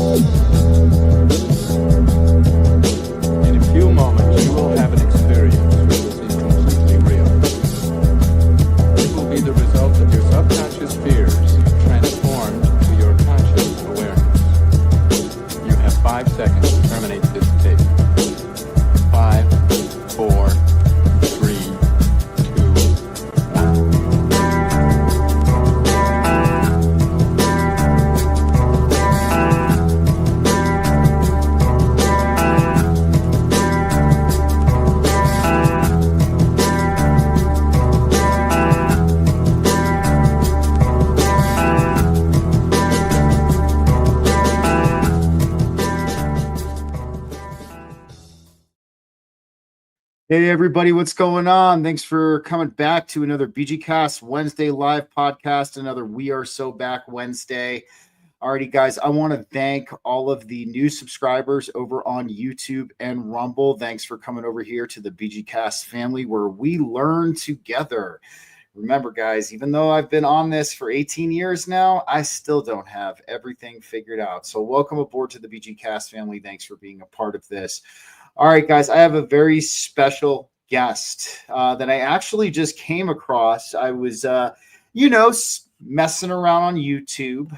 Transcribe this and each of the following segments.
In a few moments, you will have an experience which will seem completely real. It will be the result of your subconscious fears transformed to your conscious awareness. You have 5 seconds to terminate this tape. 5, 4, 3, 2, 1. Hey everybody, what's going on? Thanks for coming back to another BG-Cast Wednesday live podcast, another We Are So Back Wednesday. Alrighty guys, I want to thank all of the new subscribers over on YouTube and Rumble. Thanks for coming over here to the BG-Cast family where we learn together. Remember guys, even though I've been on this for 18 years now, I still don't have everything figured out. So welcome aboard to the BG-Cast family. Thanks for being a part of this. All right, guys, I have a very special guest that I actually just came across. I was, messing around on YouTube,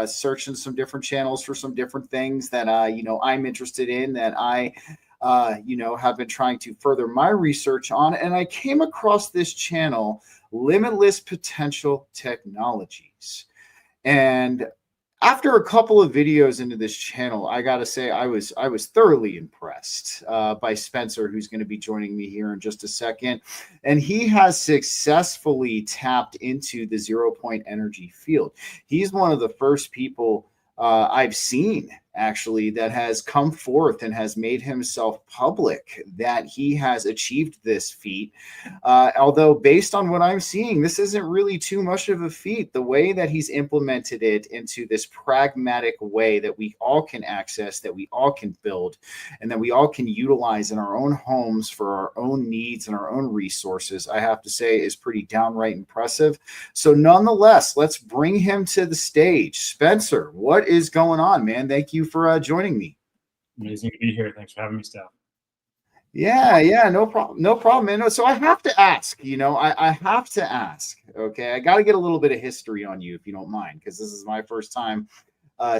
searching some different channels for some different things that, I'm interested in that I, have been trying to further my research on. And I came across this channel, Limitless Potential Technologies. And after a couple of videos into this channel, I got to say I was thoroughly impressed by Spencer, who's going to be joining me here in just a second. And he has successfully tapped into the 0-point energy field. He's one of the first people I've seen actually that has come forth and has made himself public that he has achieved this feat. Although based on what I'm seeing, this isn't really too much of a feat. The way that he's implemented it into this pragmatic way that we all can access, that we all can build, and that we all can utilize in our own homes for our own needs and our own resources, I have to say is pretty downright impressive. So nonetheless, let's bring him to the stage. Spencer, what is going on, man? Thank you for joining me. Amazing to be here. Thanks for having me, Steph. Yeah, no problem, man. So I have to ask, I have to ask, okay, I got to get a little bit of history on you if you don't mind, because this is my first time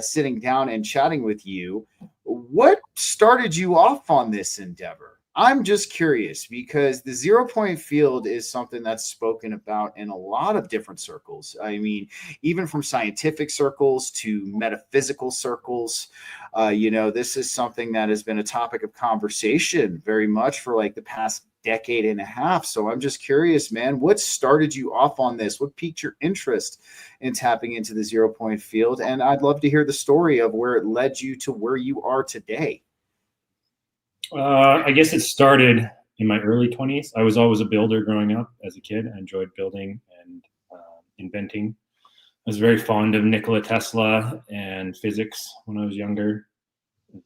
sitting down and chatting with you. What started you off on this endeavor? I'm just curious because the 0-point field is something that's spoken about in a lot of different circles. I mean, even from scientific circles to metaphysical circles, this is something that has been a topic of conversation very much for like the past decade and a half. So I'm just curious, man, what started you off on this? What piqued your interest in tapping into the 0-point field? And I'd love to hear the story of where it led you to where you are today. I guess it started in my early 20s. I was always a builder growing up as a kid. I enjoyed building and inventing. I was very fond of Nikola Tesla and physics when I was younger,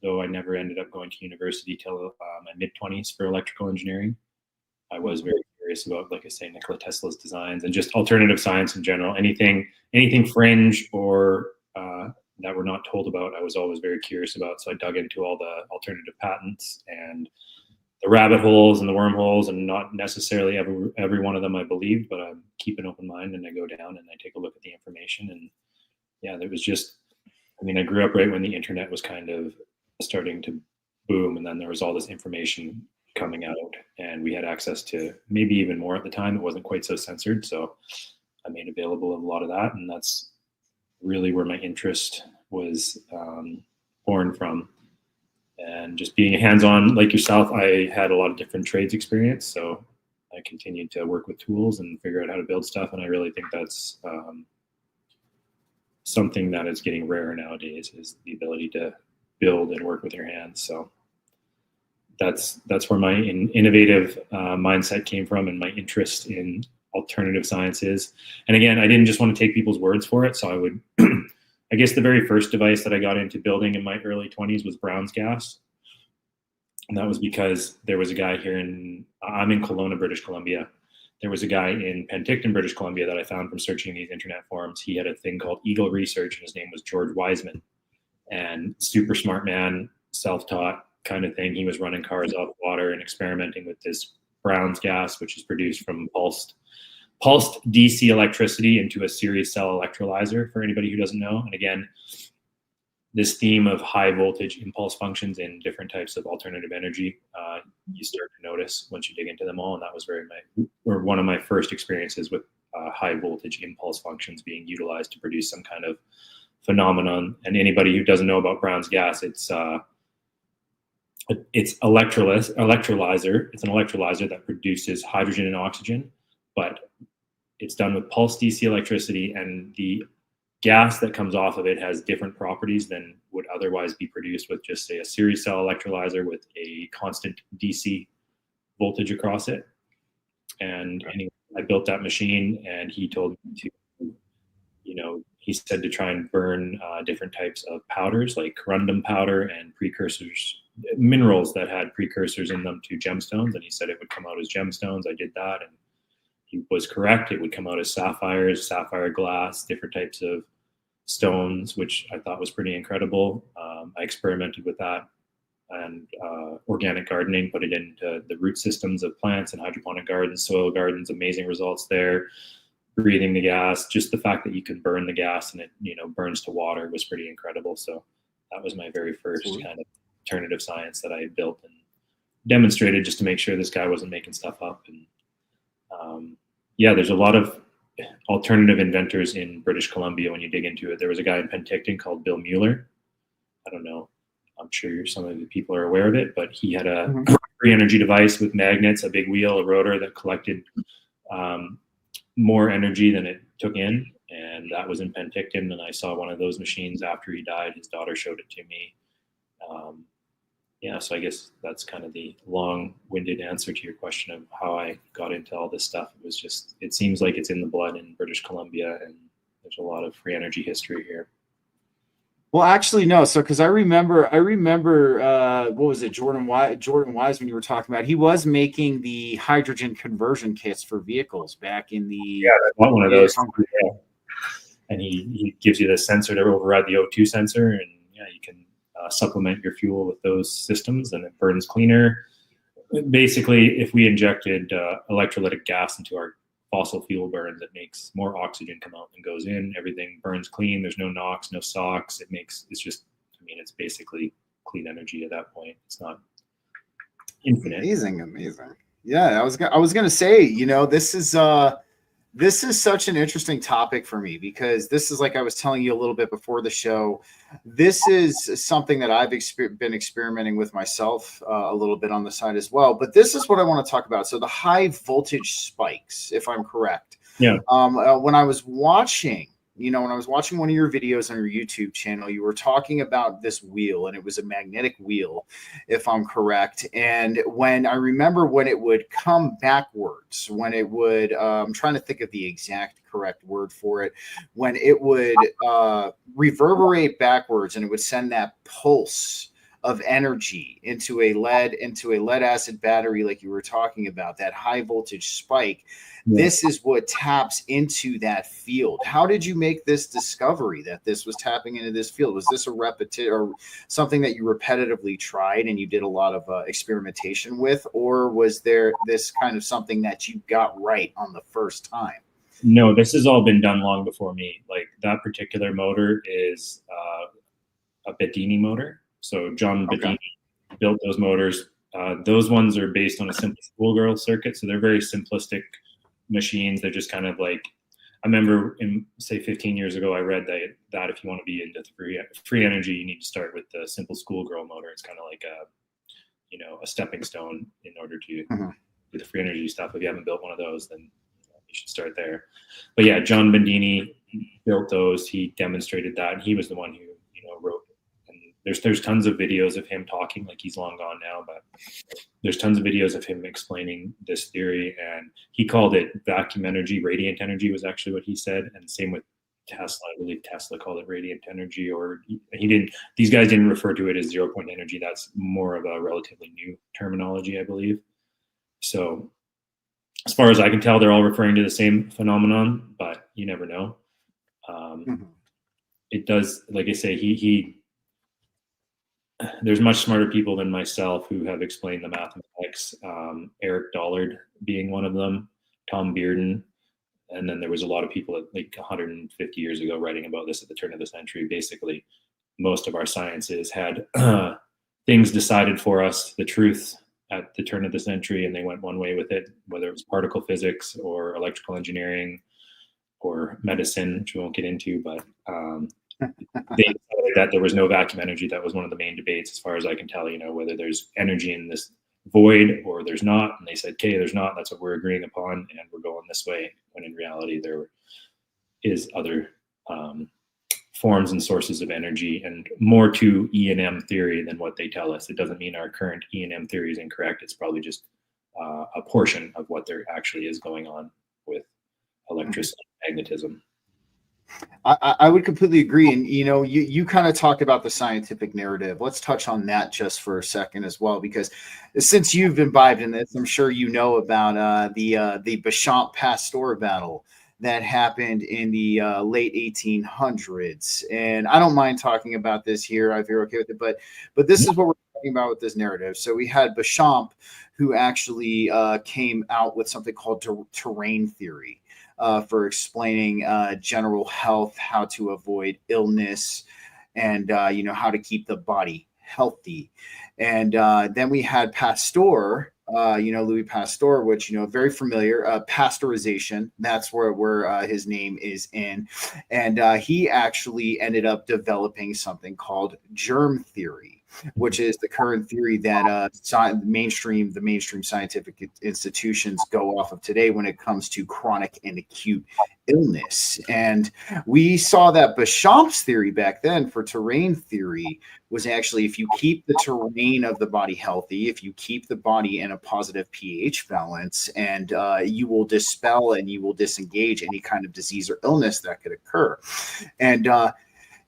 though I never ended up going to university till my mid-20s for electrical engineering. I was very curious about, like I say, Nikola Tesla's designs and just alternative science in general. Anything fringe or that we're not told about, I was always very curious about. So I dug into all the alternative patents and the rabbit holes and the wormholes, and not necessarily every one of them I believed, but I keep an open mind and I go down and I take a look at the information. And yeah, there was just, I grew up right when the internet was kind of starting to boom, and then there was all this information coming out and we had access to maybe even more at the time. It wasn't quite so censored. So I made available a lot of that, and that's really where my interest was born from. And just being hands-on like yourself, I had a lot of different trades experience, so I continued to work with tools and figure out how to build stuff. And I really think that's something that is getting rarer nowadays, is the ability to build and work with your hands. So that's where my innovative mindset came from, and my interest in alternative sciences. And again, I didn't just want to take people's words for it. So I would, I guess the very first device that I got into building in my early 20s was Brown's gas. And that was because there was a guy here I'm in Kelowna, British Columbia. There was a guy in Penticton, British Columbia that I found from searching these internet forums. He had a thing called Eagle Research, and his name was George Wiseman. and super smart man, self-taught kind of thing. He was running cars off water and experimenting with this Brown's gas, which is produced from pulsed DC electricity into a series cell electrolyzer, for anybody who doesn't know. And again, this theme of high voltage impulse functions in different types of alternative energy, you start to notice once you dig into them all. And that was one of my first experiences with high voltage impulse functions being utilized to produce some kind of phenomenon. And anybody who doesn't know about Brown's gas, it's electrolyzer. It's an electrolyzer that produces hydrogen and oxygen, but it's done with pulse DC electricity, and the gas that comes off of it has different properties than would otherwise be produced with just, say, a series cell electrolyzer with a constant DC voltage across it. And anyway, I built that machine, and he told me to, he said to try and burn different types of powders like corundum powder and precursors, minerals that had precursors in them to gemstones. And he said it would come out as gemstones. I did that, and he was correct. It would come out as sapphires, sapphire glass, different types of stones, which I thought was pretty incredible. I experimented with that and organic gardening, put it into the root systems of plants and hydroponic gardens, soil gardens, amazing results there. Breathing the gas, just the fact that you can burn the gas and it, burns to water was pretty incredible. So that was my very first kind of alternative science that I built and demonstrated, just to make sure this guy wasn't making stuff up. And there's a lot of alternative inventors in British Columbia when you dig into it. There was a guy in Penticton called Bill Mueller. I don't know. I'm sure some of the people are aware of it, but he had a free energy device with magnets, a big wheel, a rotor that collected more energy than it took in. And that was in Penticton. And I saw one of those machines after he died. His daughter showed it to me. So I guess that's kind of the long-winded answer to your question of how I got into all this stuff. It was just, it seems like it's in the blood in British Columbia, and there's a lot of free energy history here. Well, actually, no. So, because I remember, what was it, Jordan Wise, when you were talking about, he was making the hydrogen conversion kits for vehicles back in the. Yeah, I bought one of those. Yeah. And he gives you the sensor to override the O2 sensor, and you can supplement your fuel with those systems, and it burns cleaner. Basically, if we injected electrolytic gas into our fossil fuel burns, it makes more oxygen come out than goes in. Everything burns clean. There's no NOx, no SOx. It's basically clean energy at that point. It's not infinite. Amazing. Yeah, I was gonna say, this is such an interesting topic for me, because this is, like I was telling you a little bit before the show, this is something that I've been experimenting with myself a little bit on the side as well. But this is what I want to talk about. So the high voltage spikes, if I'm correct. Yeah. When I was watching one of your videos on your YouTube channel, you were talking about this wheel, and it was a magnetic wheel, if I'm correct. And when I remember when it would come backwards, when it would, I'm trying to think of the exact correct word for it, when it would reverberate backwards, and it would send that pulse of energy into a lead acid battery, like you were talking about, that high voltage spike. This is what taps into that field. How did you make this discovery that this was tapping into this field? Was this or something that you repetitively tried and you did a lot of experimentation with, or was there this kind of something that you got right on the first time? No, this has all been done long before me. Like, that particular motor is a Bedini motor. So John Bedini built those motors. Those ones are based on a simple schoolgirl circuit. So they're very simplistic machines. They're just kind of like, I remember say 15 years ago, I read that if you want to be into free energy, you need to start with the simple schoolgirl motor. It's kind of like a stepping stone in order to do the free energy stuff. If you haven't built one of those, then you should start there. But yeah, John Bedini built those. He demonstrated that, and he was the one who wrote. There's tons of videos of him talking, like he's long gone now, but there's tons of videos of him explaining this theory, and he called it vacuum energy. Radiant energy was actually what he said, and same with Tesla. I believe Tesla called it radiant energy, or he didn't. These guys didn't refer to it as 0-point energy. That's more of a relatively new terminology, I believe. So as far as I can tell, they're all referring to the same phenomenon, but you never know. It does, like I say, he there's much smarter people than myself who have explained the mathematics. Eric Dollard being one of them, Tom Bearden, and then there was a lot of people like 150 years ago writing about this at the turn of the century. Basically, most of our sciences had things decided for us, the truth at the turn of the century, and they went one way with it, whether it was particle physics or electrical engineering or medicine, which we won't get into, but they decided that there was no vacuum energy. That was one of the main debates, as far as I can tell, whether there's energy in this void or there's not. And they said, okay, there's not. That's what we're agreeing upon, and we're going this way. When in reality, there is other forms and sources of energy, and more to E&M theory than what they tell us. It doesn't mean our current E&M theory is incorrect. It's probably just a portion of what there actually is going on with electricity and magnetism. I would completely agree. And, you kind of talked about the scientific narrative. Let's touch on that just for a second as well, because since you've imbibed in this, I'm sure you know about the Béchamp-Pasteur battle that happened in the late 1800s. And I don't mind talking about this here if you're okay with it, but this is what we're talking about with this narrative. So we had Béchamp, who actually came out with something called terrain theory. For explaining general health, how to avoid illness, and how to keep the body healthy. And then we had Pasteur, Louis Pasteur, which very familiar. Pasteurization. That's where his name is in, and he actually ended up developing something called germ theory, which is the current theory that the mainstream scientific institutions go off of today when it comes to chronic and acute illness. And we saw that Béchamp's theory back then for terrain theory was actually, if you keep the terrain of the body healthy, if you keep the body in a positive pH balance, and you will dispel and you will disengage any kind of disease or illness that could occur. And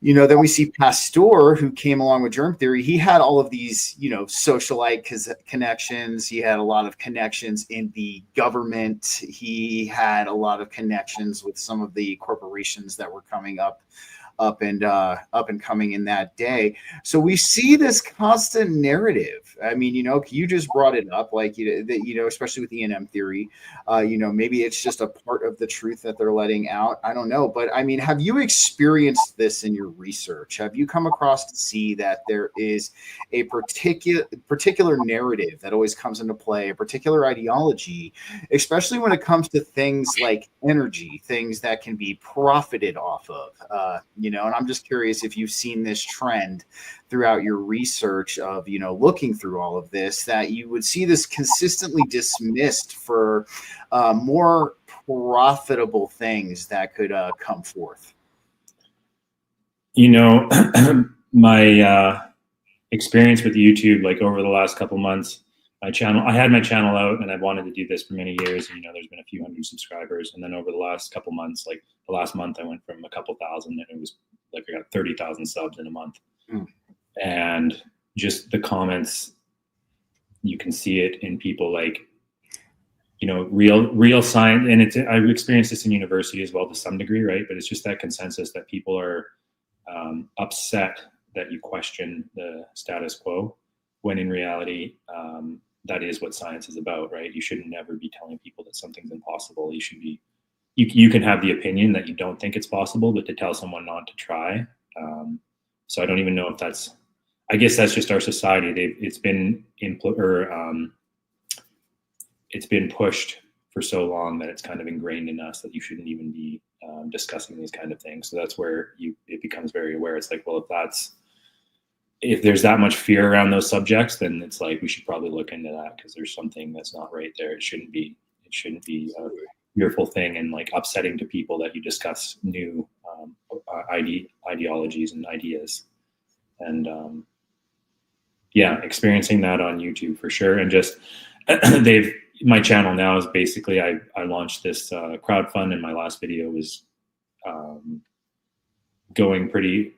then we see Pasteur, who came along with germ theory. He had all of these, socialite connections. He had a lot of connections in the government. He had a lot of connections with some of the corporations that were coming up and coming in that day. So we see this constant narrative. I mean, you just brought it up, like, especially with E&M theory, maybe it's just a part of the truth that they're letting out. I don't know. But I mean, have you experienced this in your research? Have you come across to see that there is a particular narrative that always comes into play, a particular ideology, especially when it comes to things like energy, things that can be profited off of, and I'm just curious if you've seen this trend throughout your research of, looking through all of this, that you would see this consistently dismissed for more profitable things that could come forth. My experience with YouTube, like over the last couple months, I had my channel out and I've wanted to do this for many years. And, there's been a few hundred subscribers. And then over the last couple months, like the last month, I went from a couple thousand, and it was like I got 30,000 subs in a month. And just the comments, you can see it in people like, real science. And I've experienced this in university as well to some degree, right? But it's just that consensus that people are upset that you question the status quo, when in reality, that is what science is about, right? You should never be telling people that something's impossible. You should be, you can have the opinion that you don't think it's possible, but to tell someone not to try. So I don't even know if I guess that's just our society. It's been pushed for so long that it's kind of ingrained in us that you shouldn't even be discussing these kind of things. So that's where it becomes very aware. It's like, well, if there's that much fear around those subjects, then it's like we should probably look into that, because there's something that's not right there. It shouldn't be a fearful thing and like upsetting to people that you discuss new ideologies and ideas. And experiencing that on YouTube for sure. And just my channel now is basically I launched this crowdfund, and my last video was going pretty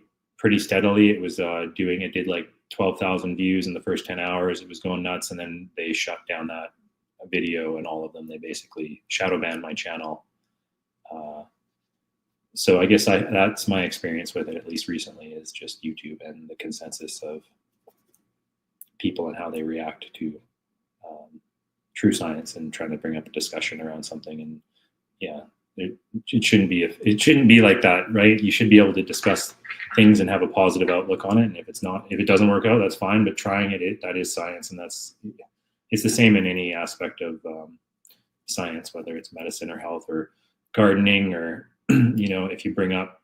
steadily. It was it did like 12,000 views in the first 10 hours. It was going nuts. And then they shut down that video, and all of them, they basically shadow banned my channel. So I guess that's my experience with it, at least recently, is just YouTube and the consensus of people and how they react to true science, and trying to bring up a discussion around something. And yeah, it shouldn't be like that, right? You should be able to discuss things and have a positive outlook on it. And if it doesn't work out, that's fine. But trying that is science, and it's the same in any aspect of science, whether it's medicine or health or gardening, or if you bring up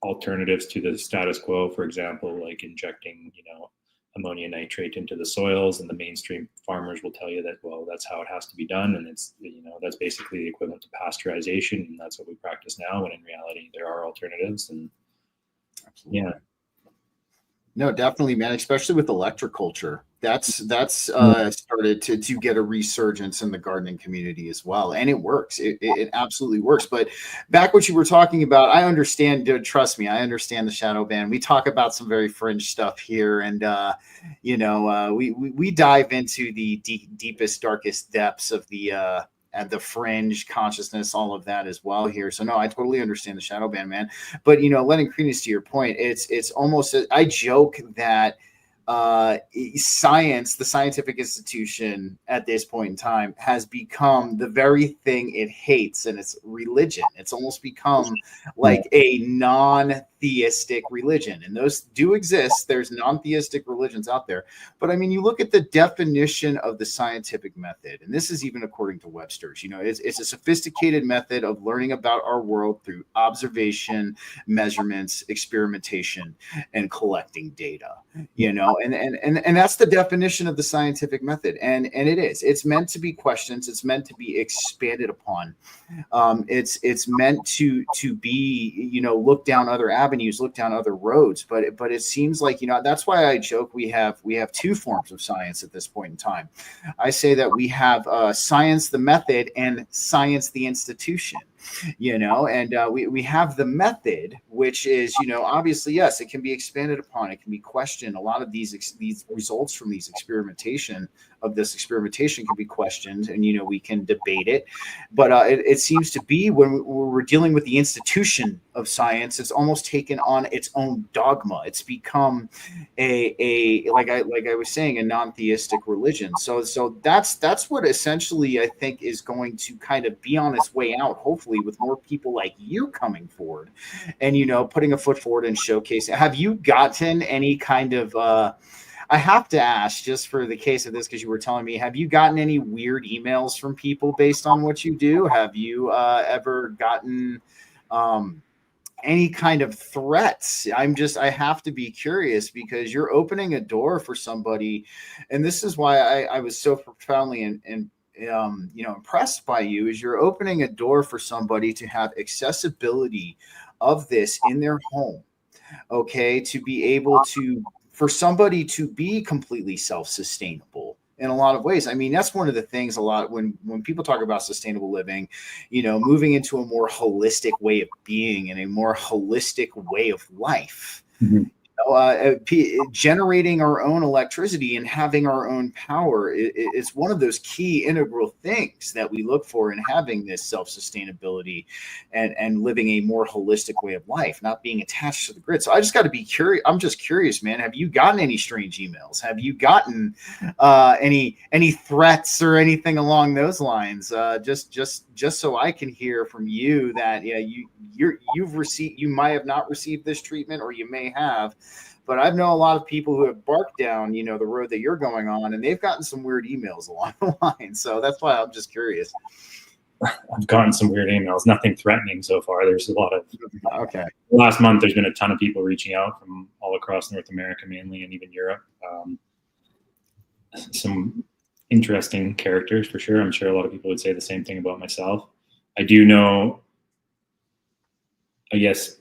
alternatives to the status quo, for example, like injecting ammonia nitrate into the soils, and the mainstream farmers will tell you that, well, that's how it has to be done, and it's that's basically the equivalent to pasteurization, and that's what we practice now, when in reality there are alternatives. And Absolutely. yeah, no, definitely, man, especially with electroculture. That's started to get a resurgence in the gardening community as well. And it works. It absolutely works. But back what you were talking about, I understand, trust me, I understand the shadow ban. We talk about some very fringe stuff here. And, we dive into the deepest, darkest depths of the fringe consciousness, all of that as well here. So no, I totally understand the shadow ban, man. But lending credence to your point, it's almost, I joke that science, the scientific institution at this point in time, has become the very thing it hates, and it's religion. It's almost become like a non-theistic religion, and those do exist. There's non-theistic religions out there, but I mean, you look at the definition of the scientific method, and this is even according to Webster's. It's a sophisticated method of learning about our world through observation, measurements, experimentation, and collecting data. And that's the definition of the scientific method. And it's meant to be questioned. It's meant to be expanded upon. It's meant to be, look down other avenues, look down other roads. But it seems like, that's why I joke we have two forms of science at this point in time. I say that we have science, the method, and science, the institution. And we have the method, which is, obviously, yes, it can be expanded upon. It can be questioned. A lot of these results from this experimentation can be questioned, and, we can debate it. But it seems to be when we're dealing with the institution of science, it's almost taken on its own dogma. It's become like I was saying, a non-theistic religion. So that's what essentially I think is going to kind of be on its way out, hopefully, with more people like you coming forward and, putting a foot forward and showcasing. Have you gotten any kind of, I have to ask, just for the case of this, because you were telling me, have you gotten any weird emails from people based on what you do? Have you ever gotten any kind of threats? I have to be curious, because you're opening a door for somebody. And this is why I was so profoundly impressed by you, is you're opening a door for somebody to have accessibility of this in their home. Okay. To be able to, for somebody to be completely self-sustainable in a lot of ways. I mean, that's one of the things a lot when people talk about sustainable living, moving into a more holistic way of being and a more holistic way of life. Mm-hmm. Generating our own electricity and having our own power is one of those key integral things that we look for in having this self-sustainability and living a more holistic way of life, not being attached to the grid. So I just got to be curious. I'm just curious, man. Have you gotten any strange emails? Have you gotten any threats or anything along those lines? Just so I can hear from you that you might have not received this treatment, or you may have. But I've known a lot of people who have barked down, the road that you're going on, and they've gotten some weird emails along the line. So that's why I'm just curious. I've gotten some weird emails, nothing threatening so far. There's a lot of, okay. Last month, there's been a ton of people reaching out from all across North America, mainly, and even Europe. Some interesting characters, for sure. I'm sure a lot of people would say the same thing about myself. I do know, I guess,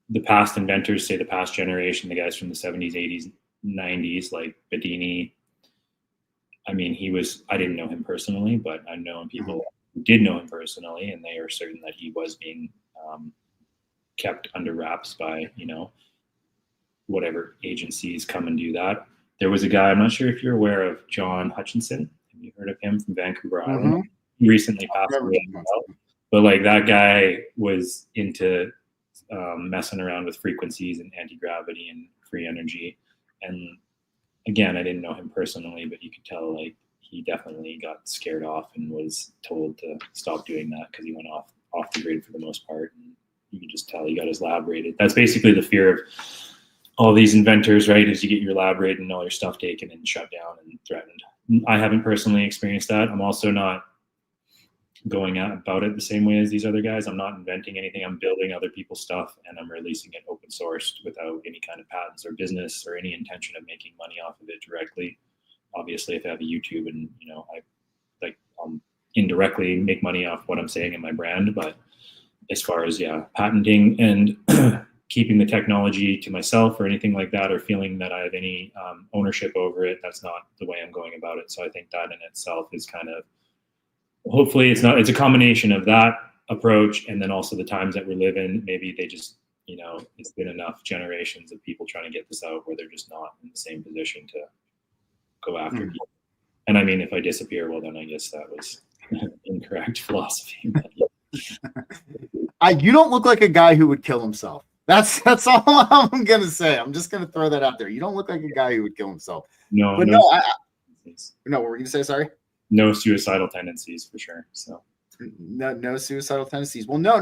the past inventors, say the past generation, the guys from the 70s, 80s, 90s, like Bedini. I mean, I didn't know him personally, but I know people who did know him personally, and they are certain that he was being kept under wraps by, whatever agencies come and do that. There was a guy, I'm not sure if you're aware of John Hutchinson. Have you heard of him, from Vancouver Island? He recently passed away. But like, that guy was into messing around with frequencies and anti-gravity and free energy, and again, I didn't know him personally, but you could tell like he definitely got scared off and was told to stop doing that because he went off the grid for the most part. And you could just tell he got his lab raided. That's basically the fear of all these inventors, right? Is you get your lab raided and all your stuff taken and shut down and threatened. I haven't personally experienced that. I'm also not going about it the same way as these other guys. I'm not inventing anything. I'm building other people's stuff and I'm releasing it open sourced without any kind of patents or business or any intention of making money off of it directly. Obviously, if I have a YouTube and, you know, I'll indirectly make money off what I'm saying in my brand. But as far as, patenting and keeping the technology to myself or anything like that, or feeling that I have any ownership over it, that's not the way I'm going about it. So I think that in itself is kind of, hopefully it's a combination of that approach and then also the times that we live in. Maybe they just, you know, it's been enough generations of people trying to get this out where they're just not in the same position to go after people. And I mean, if I disappear, well, then I guess that was incorrect philosophy. You don't look like a guy who would kill himself. That's all I'm going to say. I'm just going to throw that out there. You don't look like a guy who would kill himself. No, what were you going to say? Sorry. No suicidal tendencies for sure. So no suicidal tendencies. Well, no,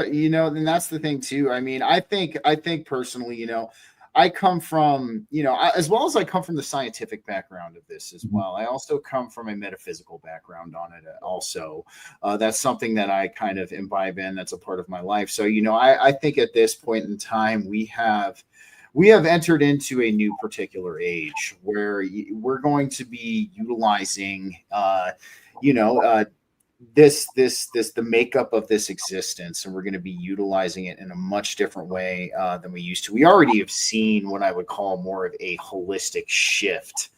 you know, and that's the thing too. I mean, I think personally, you know, I come from, you know, as well as I come from the scientific background of this as well. I also come from a metaphysical background on it also. That's something that I kind of imbibe in. That's a part of my life. So, you know, I think at this point in time, we have entered into a new particular age where we're going to be utilizing, the makeup of this existence, and we're going to be utilizing it in a much different way than we used to. We already have seen what I would call more of a holistic shift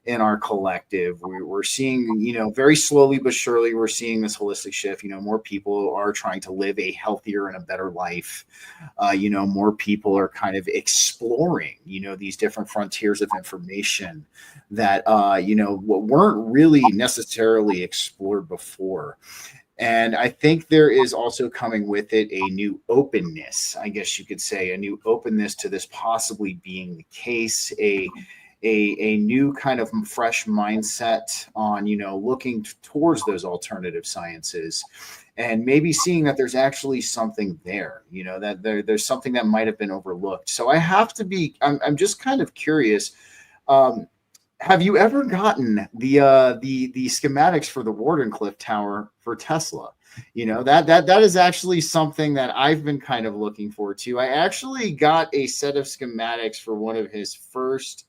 in our collective. We're seeing, you know, very slowly but surely, we're seeing this holistic shift. You know, more people are trying to live a healthier and a better life. You know, more people are kind of exploring, you know, these different frontiers of information that, you know, weren't really necessarily explored before. And I think there is also coming with it a new openness, I guess you could say, a new openness to this possibly being the case, a new kind of fresh mindset on, you know, looking towards those alternative sciences and maybe seeing that there's actually something there, you know, that there's something that might have been overlooked. So I'm just kind of curious. Have you ever gotten the schematics for the Wardenclyffe Tower for Tesla? You know, that is actually something that I've been kind of looking forward to. I actually got a set of schematics for one of his first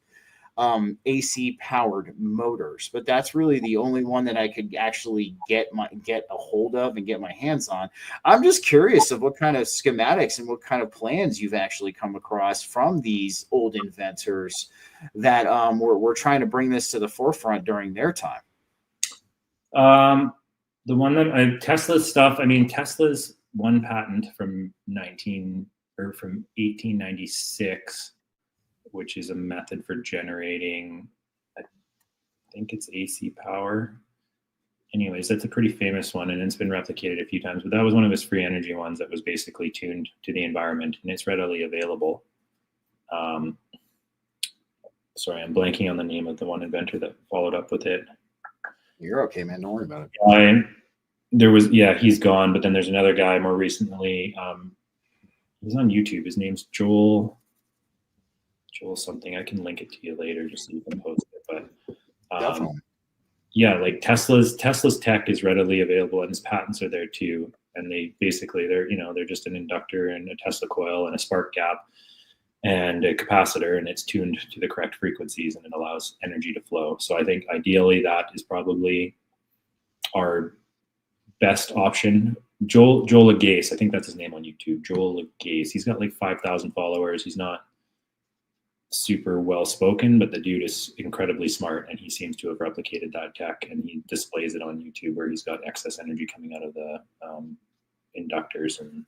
AC powered motors, but that's really the only one that I could actually get a hold of and get my hands on. I'm just curious of what kind of schematics and what kind of plans you've actually come across from these old inventors that were trying to bring this to the forefront during their time. The one that Tesla's stuff, I mean, Tesla's one patent from 1896, which is a method for generating, I think it's AC power. Anyways, that's a pretty famous one, and it's been replicated a few times, but that was one of his free energy ones that was basically tuned to the environment, and it's readily available. Sorry, I'm blanking on the name of the one inventor that followed up with it. You're okay, man. Don't worry about it. He's gone, but then there's another guy more recently. He's on YouTube. His name's Joel something. I can link it to you later just so you can post it. But definitely. Like Tesla's tech is readily available and his patents are there too. And they're just an inductor and a Tesla coil and a spark gap and a capacitor, and it's tuned to the correct frequencies and it allows energy to flow. So I think ideally that is probably our best option. Joel Agace, I think that's his name on YouTube. Joel Agace. He's got like 5,000 followers. He's not super well spoken, but the dude is incredibly smart and he seems to have replicated that tech and he displays it on YouTube where he's got excess energy coming out of the inductors. And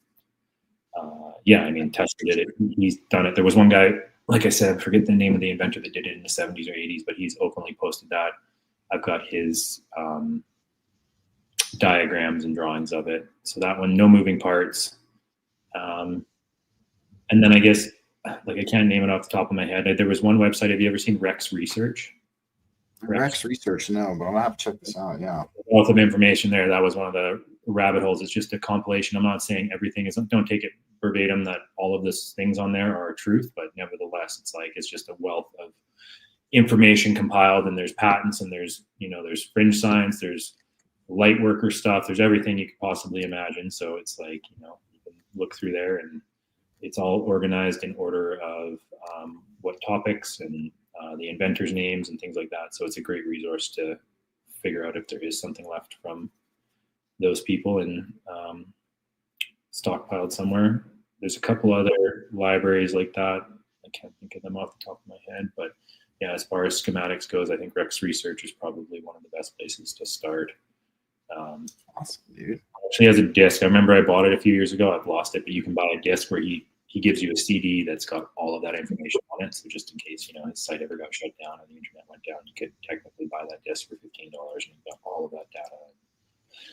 Tesla did it. He's done it. There was one guy, like I said, I forget the name of the inventor that did it in the 70s or 80s, but he's openly posted that. I've got his diagrams and drawings of it. So that one, no moving parts. And then I guess like I can't name it off the top of my head. There was one website. Have you ever seen Rex Research? Rex Research, no, but I'm gonna have to check this out. Yeah. Wealth of information there. That was one of the rabbit holes. It's just a compilation. I'm not saying everything is, don't take it verbatim that all of this things on there are truth, but nevertheless, it's just a wealth of information compiled, and there's patents, and there's fringe science, there's light worker stuff, there's everything you could possibly imagine. So it's like, you can look through there, and it's all organized in order of what topics and the inventors' names and things like that. So it's a great resource to figure out if there is something left from those people and stockpiled somewhere. There's a couple other libraries like that. I can't think of them off the top of my head, but yeah, as far as schematics goes, I think Rex Research is probably one of the best places to start. Awesome, dude. Actually has a disc. I remember I bought it a few years ago. I've lost it, but you can buy a disc where he gives you a CD that's got all of that information on it. So just in case, his site ever got shut down or the internet went down, you could technically buy that disc for $15 and you've got all of that data.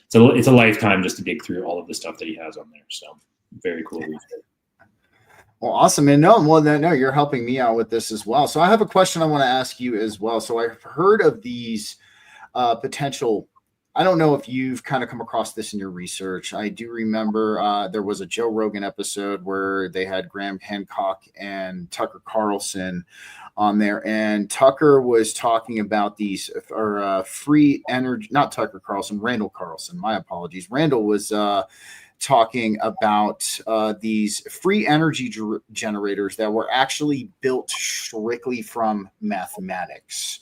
So it's a lifetime just to dig through all of the stuff that he has on there. So very cool research. Well, awesome. And no, you're helping me out with this as well. So I have a question I want to ask you as well. So I've heard of these potential, I don't know if you've kind of come across this in your research. I do remember there was a Joe Rogan episode where they had Graham Hancock and Tucker Carlson on there, and Tucker was talking about these free energy, not Tucker Carlson, Randall Carlson, my apologies. Randall was talking about these free energy generators that were actually built strictly from mathematics.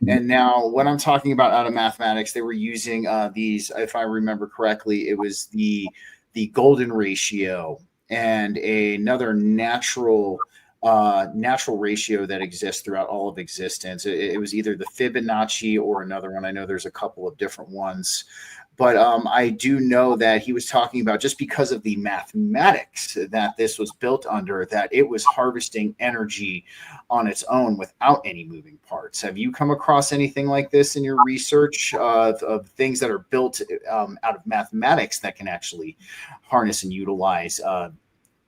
And now what I'm talking about out of mathematics, they were using these, if I remember correctly, it was the golden ratio and another natural ratio that exists throughout all of existence. It was either the Fibonacci or another one. I know there's a couple of different ones. But I do know that he was talking about, just because of the mathematics that this was built under, that it was harvesting energy on its own without any moving parts. Have you come across anything like this in your research of things that are built out of mathematics that can actually harness and utilize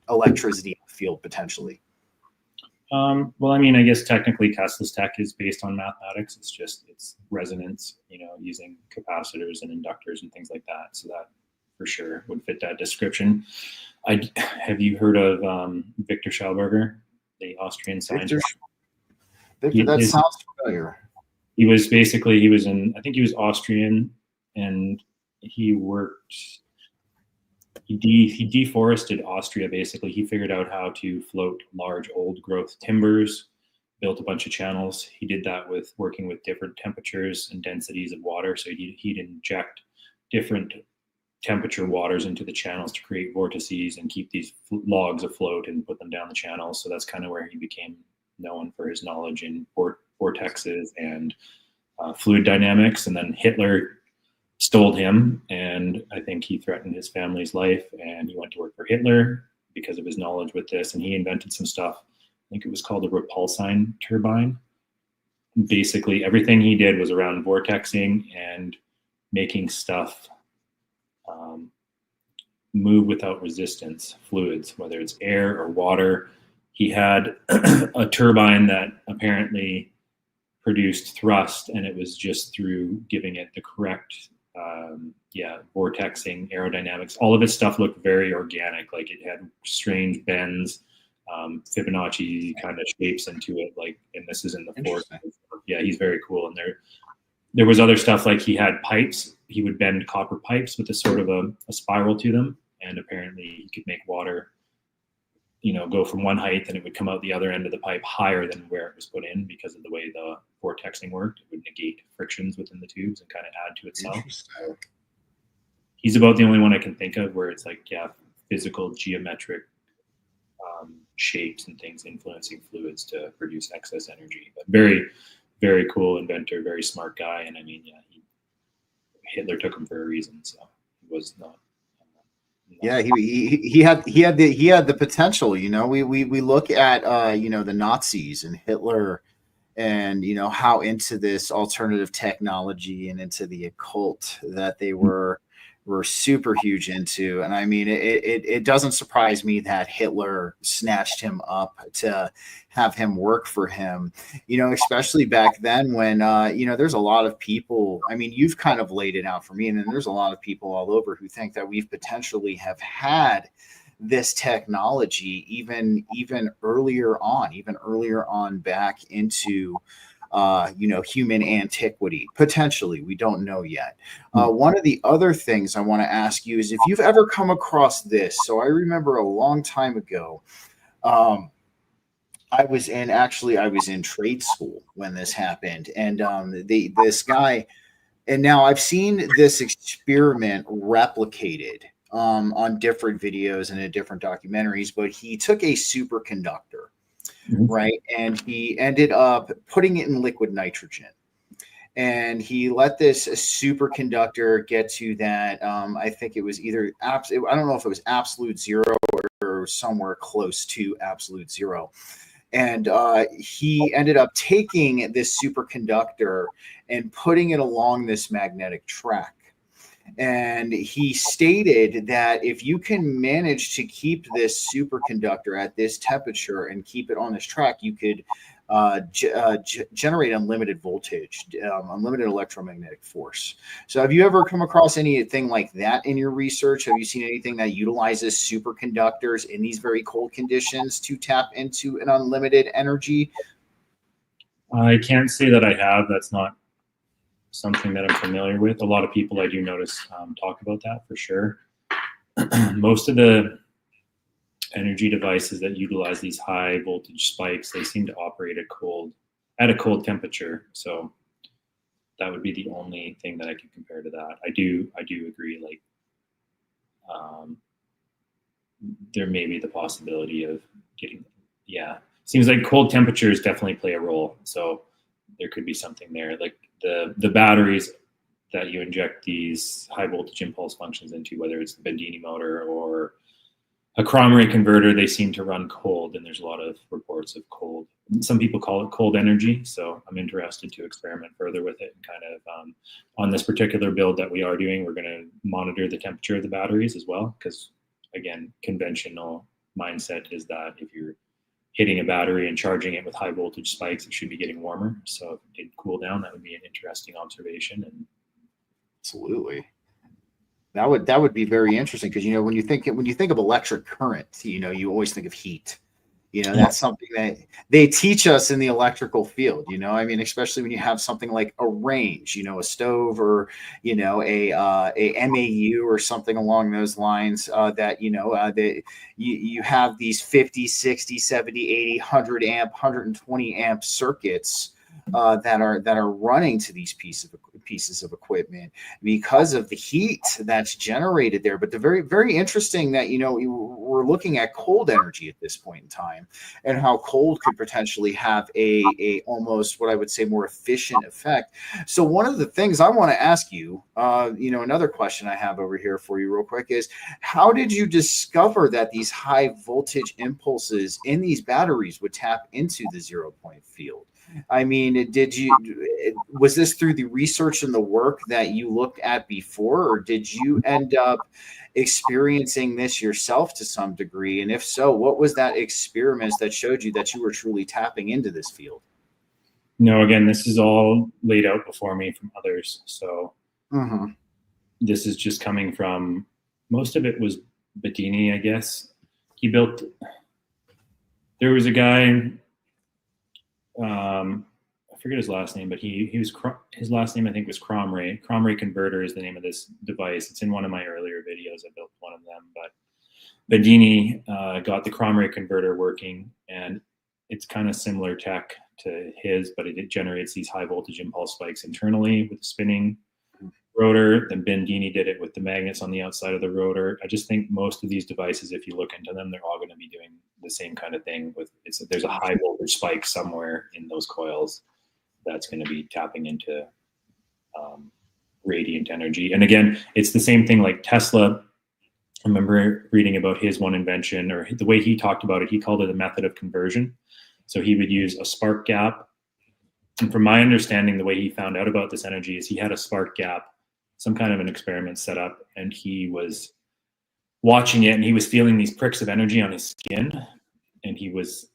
electricity in the field potentially? Well, I mean, I guess technically Tesla's tech is based on mathematics. It's resonance, using capacitors and inductors and things like that. So that for sure would fit that description. Have you heard of Victor Schauberger, the Austrian scientist? Victor, that sounds familiar. He was I think he was Austrian, and he worked. He deforested Austria, basically. He figured out how to float large old growth timbers, built a bunch of channels. He did that with working with different temperatures and densities of water. So he'd inject different temperature waters into the channels to create vortices and keep these logs afloat and put them down the channels. So that's kind of where he became known for his knowledge in vortexes and fluid dynamics. And then Hitler stole him, and I think he threatened his family's life, and he went to work for Hitler because of his knowledge with this, and he invented some stuff. I think it was called a repulsine turbine. Basically, everything he did was around vortexing and making stuff move without resistance, fluids, whether it's air or water. He had a turbine that apparently produced thrust, and it was just through giving it the correct vortexing, aerodynamics. All of his stuff looked very organic. Like it had strange bends, Fibonacci kind of shapes into it. Like, and this is in the fourth. Yeah, he's very cool. And there was other stuff, like he had pipes. He would bend copper pipes with a sort of a spiral to them, and apparently he could make water, go from one height and it would come out the other end of the pipe higher than where it was put in, because of the way the vortexing worked. It would negate frictions within the tubes and kind of add to itself. He's about the only one I can think of where it's like, physical geometric shapes and things influencing fluids to produce excess energy. But very, very cool inventor, very smart guy. And I mean, Hitler took him for a reason. So he was not. Yeah, he had the potential. We look at the Nazis and Hitler, and how into this alternative technology and into the occult that they were were super huge into. And I mean, it doesn't surprise me that Hitler snatched him up to have him work for him, especially back then when, there's a lot of people. I mean, you've kind of laid it out for me, and then there's a lot of people all over who think that we've potentially have had this technology even earlier on back into human antiquity. Potentially, we don't know yet. One of the other things I want to ask you is if you've ever come across this. So I remember a long time ago, I was in trade school when this happened, and this guy, and now I've seen this experiment replicated on different videos and in different documentaries, but he took a superconductor, right? And he ended up putting it in liquid nitrogen. And he let this superconductor get to that. I think it was either I don't know if it was absolute zero or somewhere close to absolute zero. And he ended up taking this superconductor and putting it along this magnetic track. And he stated that if you can manage to keep this superconductor at this temperature and keep it on this track, you could generate unlimited voltage, unlimited electromagnetic force. So have you ever come across anything like that in your research? Have you seen anything that utilizes superconductors in these very cold conditions to tap into an unlimited energy? I can't say that I have. That's not something that I'm familiar with. A lot of people I do notice talk about that for sure. Most of the energy devices that utilize these high voltage spikes, they seem to operate at a cold temperature. So that would be the only thing that I could compare to that. I do agree. Like, there may be the possibility of getting, seems like cold temperatures definitely play a role. So there could be something there. Like the batteries that you inject these high voltage impulse functions into, whether it's the Bandini motor or a Cromray converter, they seem to run cold, and there's a lot of reports of cold. Some people call it cold energy, so I'm interested to experiment further with it. And kind of on this particular build that we are doing, we're going to monitor the temperature of the batteries as well, because again, conventional mindset is that if you're hitting a battery and charging it with high voltage spikes, it should be getting warmer. So if it did cool down, that would be an interesting observation. And absolutely. That would be very interesting, because when you think of electric current, you always think of heat. That's something that they teach us in the electrical field. I mean, especially when you have something like a range, a stove, or a MAU or something along those lines. That you have these 50, 60, 70, 80, 100 amp, 120 amp circuits that are running to these pieces of equipment because of the heat that's generated there. But the very, very interesting that we're looking at cold energy at this point in time, and how cold could potentially have a almost what I would say more efficient effect. So one of the things I want to ask you, another question I have over here for you real quick is, how did you discover that these high voltage impulses in these batteries would tap into the 0 point field? I mean, was this through the research and the work that you looked at before, or did you end up experiencing this yourself to some degree? And if so, what was that experiment that showed you that you were truly tapping into this field? No, again, this is all laid out before me from others. So This is just coming from, most of it was Bandini, I guess. There was a guy, I forget his last name, but his last name I think was Cromray. Cromray converter is the name of this device. It's in one of my earlier videos. I built one of them, but Bandini got the Cromray converter working, and it's kind of similar tech to his, but it generates these high voltage impulse spikes internally with the spinning rotor. Then Bandini did it with the magnets on the outside of the rotor. I just think most of these devices, if you look into them, they're all going to be doing the same kind of thing. There's a high voltage spike somewhere in those coils that's going to be tapping into radiant energy. And again, it's the same thing like Tesla. I remember reading about his one invention, or the way he talked about it, he called it a method of conversion. So he would use a spark gap. And from my understanding, the way he found out about this energy is he had a spark gap some kind of an experiment set up, and he was watching it, and he was feeling these pricks of energy on his skin, and he was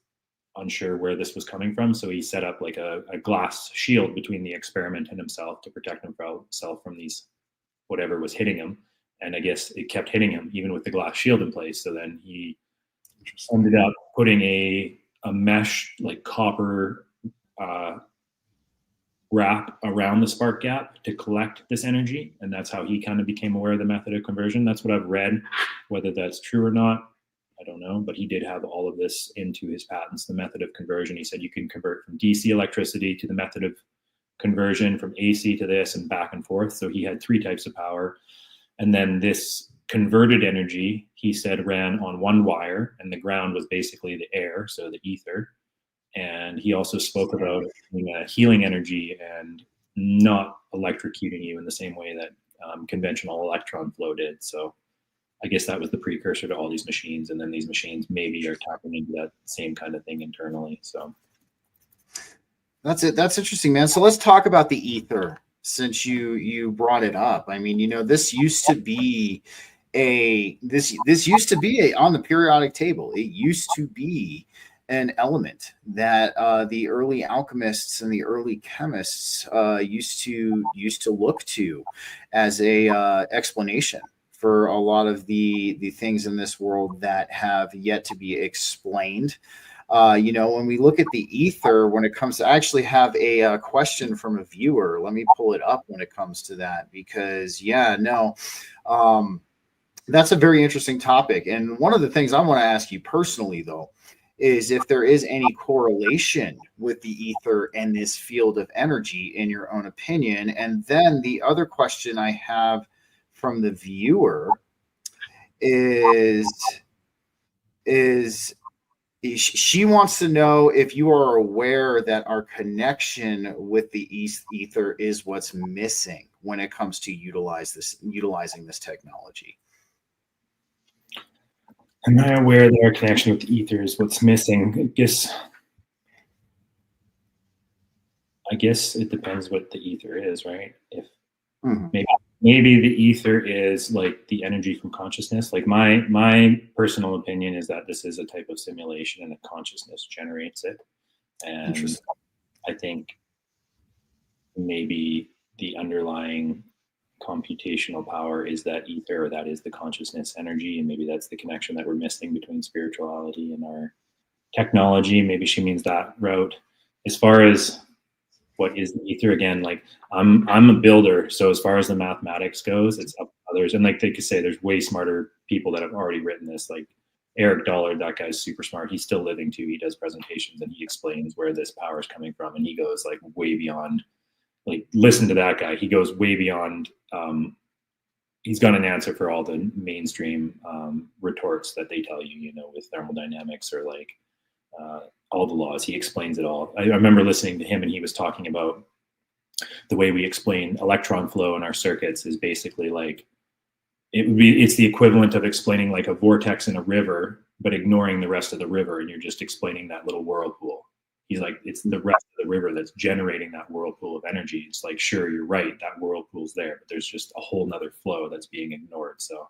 unsure where this was coming from. So he set up like a glass shield between the experiment and himself to protect himself from these, whatever was hitting him. And I guess it kept hitting him even with the glass shield in place. So then he ended up putting a mesh, like copper wrap around the spark gap to collect this energy. And that's how he kind of became aware of the method of conversion. That's what I've read. Whether that's true or not, I don't know, but he did have all of this into his patents, the method of conversion. He said you can convert from DC electricity to the method of conversion, from AC to this, and back and forth. So he had 3 types of power. And then this converted energy, he said, ran on one wire, and the ground was basically the air, so the ether. And he also spoke about healing energy and not electrocuting you in the same way that conventional electron flow did. So I guess that was the precursor to all these machines, and then these machines maybe are tapping into that same kind of thing internally. So that's it. That's interesting, man. So let's talk about the ether, since you brought it up. I mean, this used to be this used to be on the periodic table. It used to be an element that the early alchemists and the early chemists used to look to as a explanation for a lot of the things in this world that have yet to be explained. When we look at the ether, when it comes to, I actually have a question from a viewer. Let me pull it up when it comes to that, because that's a very interesting topic. And one of the things I want to ask you personally, though, is if there is any correlation with the ether and this field of energy, in your own opinion. And then the other question I have from the viewer is she wants to know if you are aware that our connection with the ether is what's missing when it comes to utilizing this technology. Am I aware that our connection with the ether is what's missing? I guess it depends what the ether is, right? If maybe the ether is like the energy from consciousness. Like my personal opinion is that this is a type of simulation and that consciousness generates it. And I think maybe the underlying computational power is that ether, or that is the consciousness energy, and maybe that's the connection that we're missing between spirituality and our technology. Maybe she means that route. As far as what is the ether, again, like I'm a builder, so as far as the mathematics goes, it's up to others. And like they could say, there's way smarter people that have already written this, like Eric Dollard. That guy's super smart. He's still living too. He does presentations and he explains where this power is coming from, and he goes like way beyond. Like, listen to that guy. He goes way beyond. He's got an answer for all the mainstream retorts that they tell you, with thermodynamics or like all the laws. He explains it all. I remember listening to him, and he was talking about the way we explain electron flow in our circuits is basically like it's the equivalent of explaining like a vortex in a river, but ignoring the rest of the river, and you're just explaining that little whirlpool. He's like, it's the rest of the river that's generating that whirlpool of energy. It's like, sure, you're right, that whirlpool's there, but there's just a whole nother flow that's being ignored. So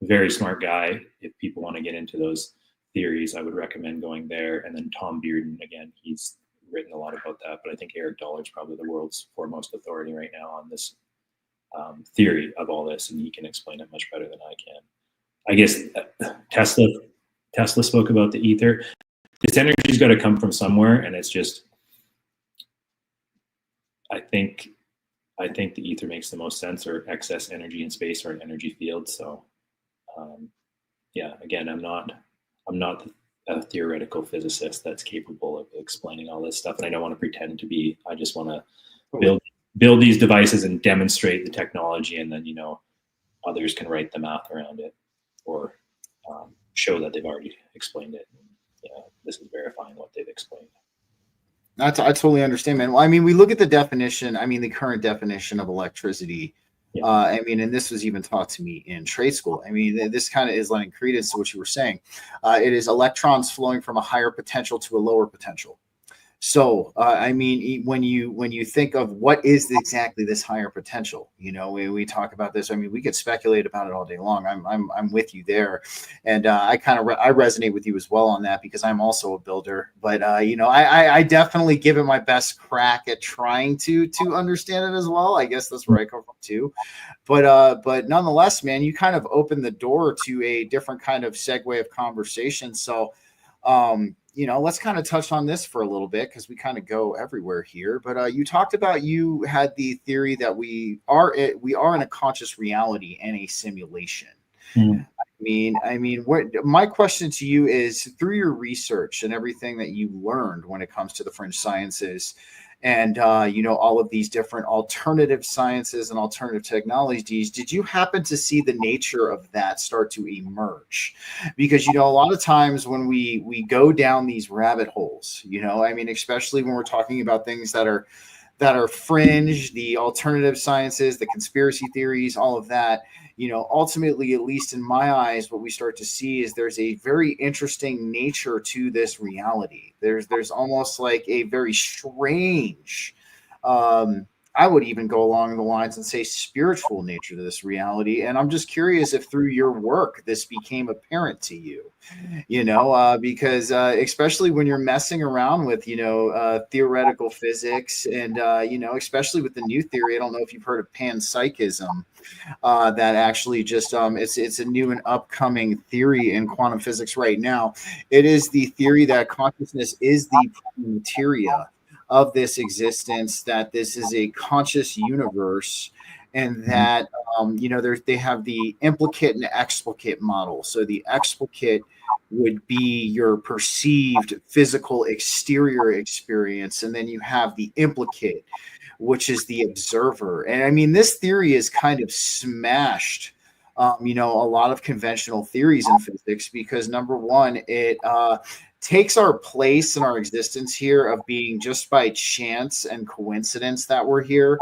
very smart guy. If people want to get into those theories, I would recommend going there. And then Tom Bearden, again, he's written a lot about that, but I think Eric Dollard's probably the world's foremost authority right now on this theory of all this, and he can explain it much better than I can. I guess Tesla spoke about the ether. This energy's got to come from somewhere, and it's just, I think the ether makes the most sense, or excess energy in space, or an energy field. So, again, I'm not a theoretical physicist that's capable of explaining all this stuff, and I don't want to pretend to be. I just want to build these devices and demonstrate the technology, and then others can write the math around it, or show that they've already explained it. This is verifying what they've explained. I totally understand, man. Well, I mean, we look at the definition. I mean, the current definition of electricity. Yeah. And this was even taught to me in trade school. I mean, this kind of is lending credence to what you were saying. It is electrons flowing from a higher potential to a lower potential. So, I mean, when you think of what is exactly this higher potential, we talk about this. I mean, we could speculate about it all day long. I'm with you there, and I kind of I resonate with you as well on that because I'm also a builder. But I definitely give it my best crack at trying to understand it as well. I guess that's where I come from too. But nonetheless, man, you kind of opened the door to a different kind of segue of conversation. So. Let's kind of touch on this for a little bit because we kind of go everywhere here. But you talked about you had the theory that we are in a conscious reality and a simulation. Mm. I mean, what my question to you is through your research and everything that you learned when it comes to the fringe sciences and all of these different alternative sciences and alternative technologies, did you happen to see the nature of that start to emerge? Because a lot of times when we go down these rabbit holes, I mean, especially when we're talking about things that are fringe, the alternative sciences, the conspiracy theories, all of that, ultimately, at least in my eyes, what we start to see is there's a very interesting nature to this reality. There's almost like a very strange, I would even go along the lines and say spiritual nature to this reality. And I'm just curious if through your work, this became apparent to you. Because especially when you're messing around with, theoretical physics and, especially with the new theory, I don't know if you've heard of panpsychism, that actually just, it's a new and upcoming theory in quantum physics right now. It is the theory that consciousness is the materia of this existence, that this is a conscious universe, and that they have the implicate and explicate model. So the explicate would be your perceived physical exterior experience, and then you have the implicate, which is the observer. And I mean, this theory is kind of smashed a lot of conventional theories in physics because number one, it takes our place in our existence here of being just by chance and coincidence that we're here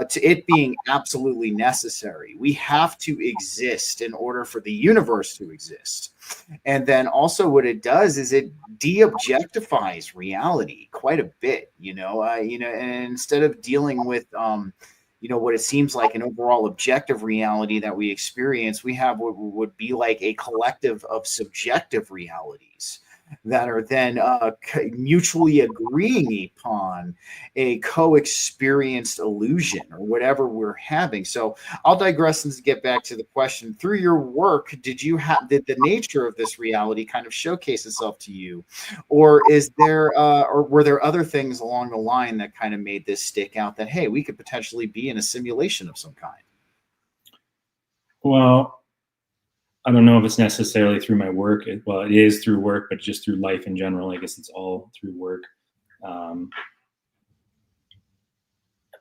to it being absolutely necessary. We have to exist in order for the universe to exist. And then also what it does is it de-objectifies reality quite a bit, and instead of dealing with what it seems like an overall objective reality that we experience, we have what would be like a collective of subjective realities that are then mutually agreeing upon a co-experienced illusion or whatever we're having. So I'll digress and get back to the question. Through your work, did the nature of this reality kind of showcase itself to you, or is there or were there other things along the line that kind of made this stick out that, hey, we could potentially be in a simulation of some kind? Well, I don't know if it's necessarily through my work. It is through work, but just through life in general. I guess it's all through work. I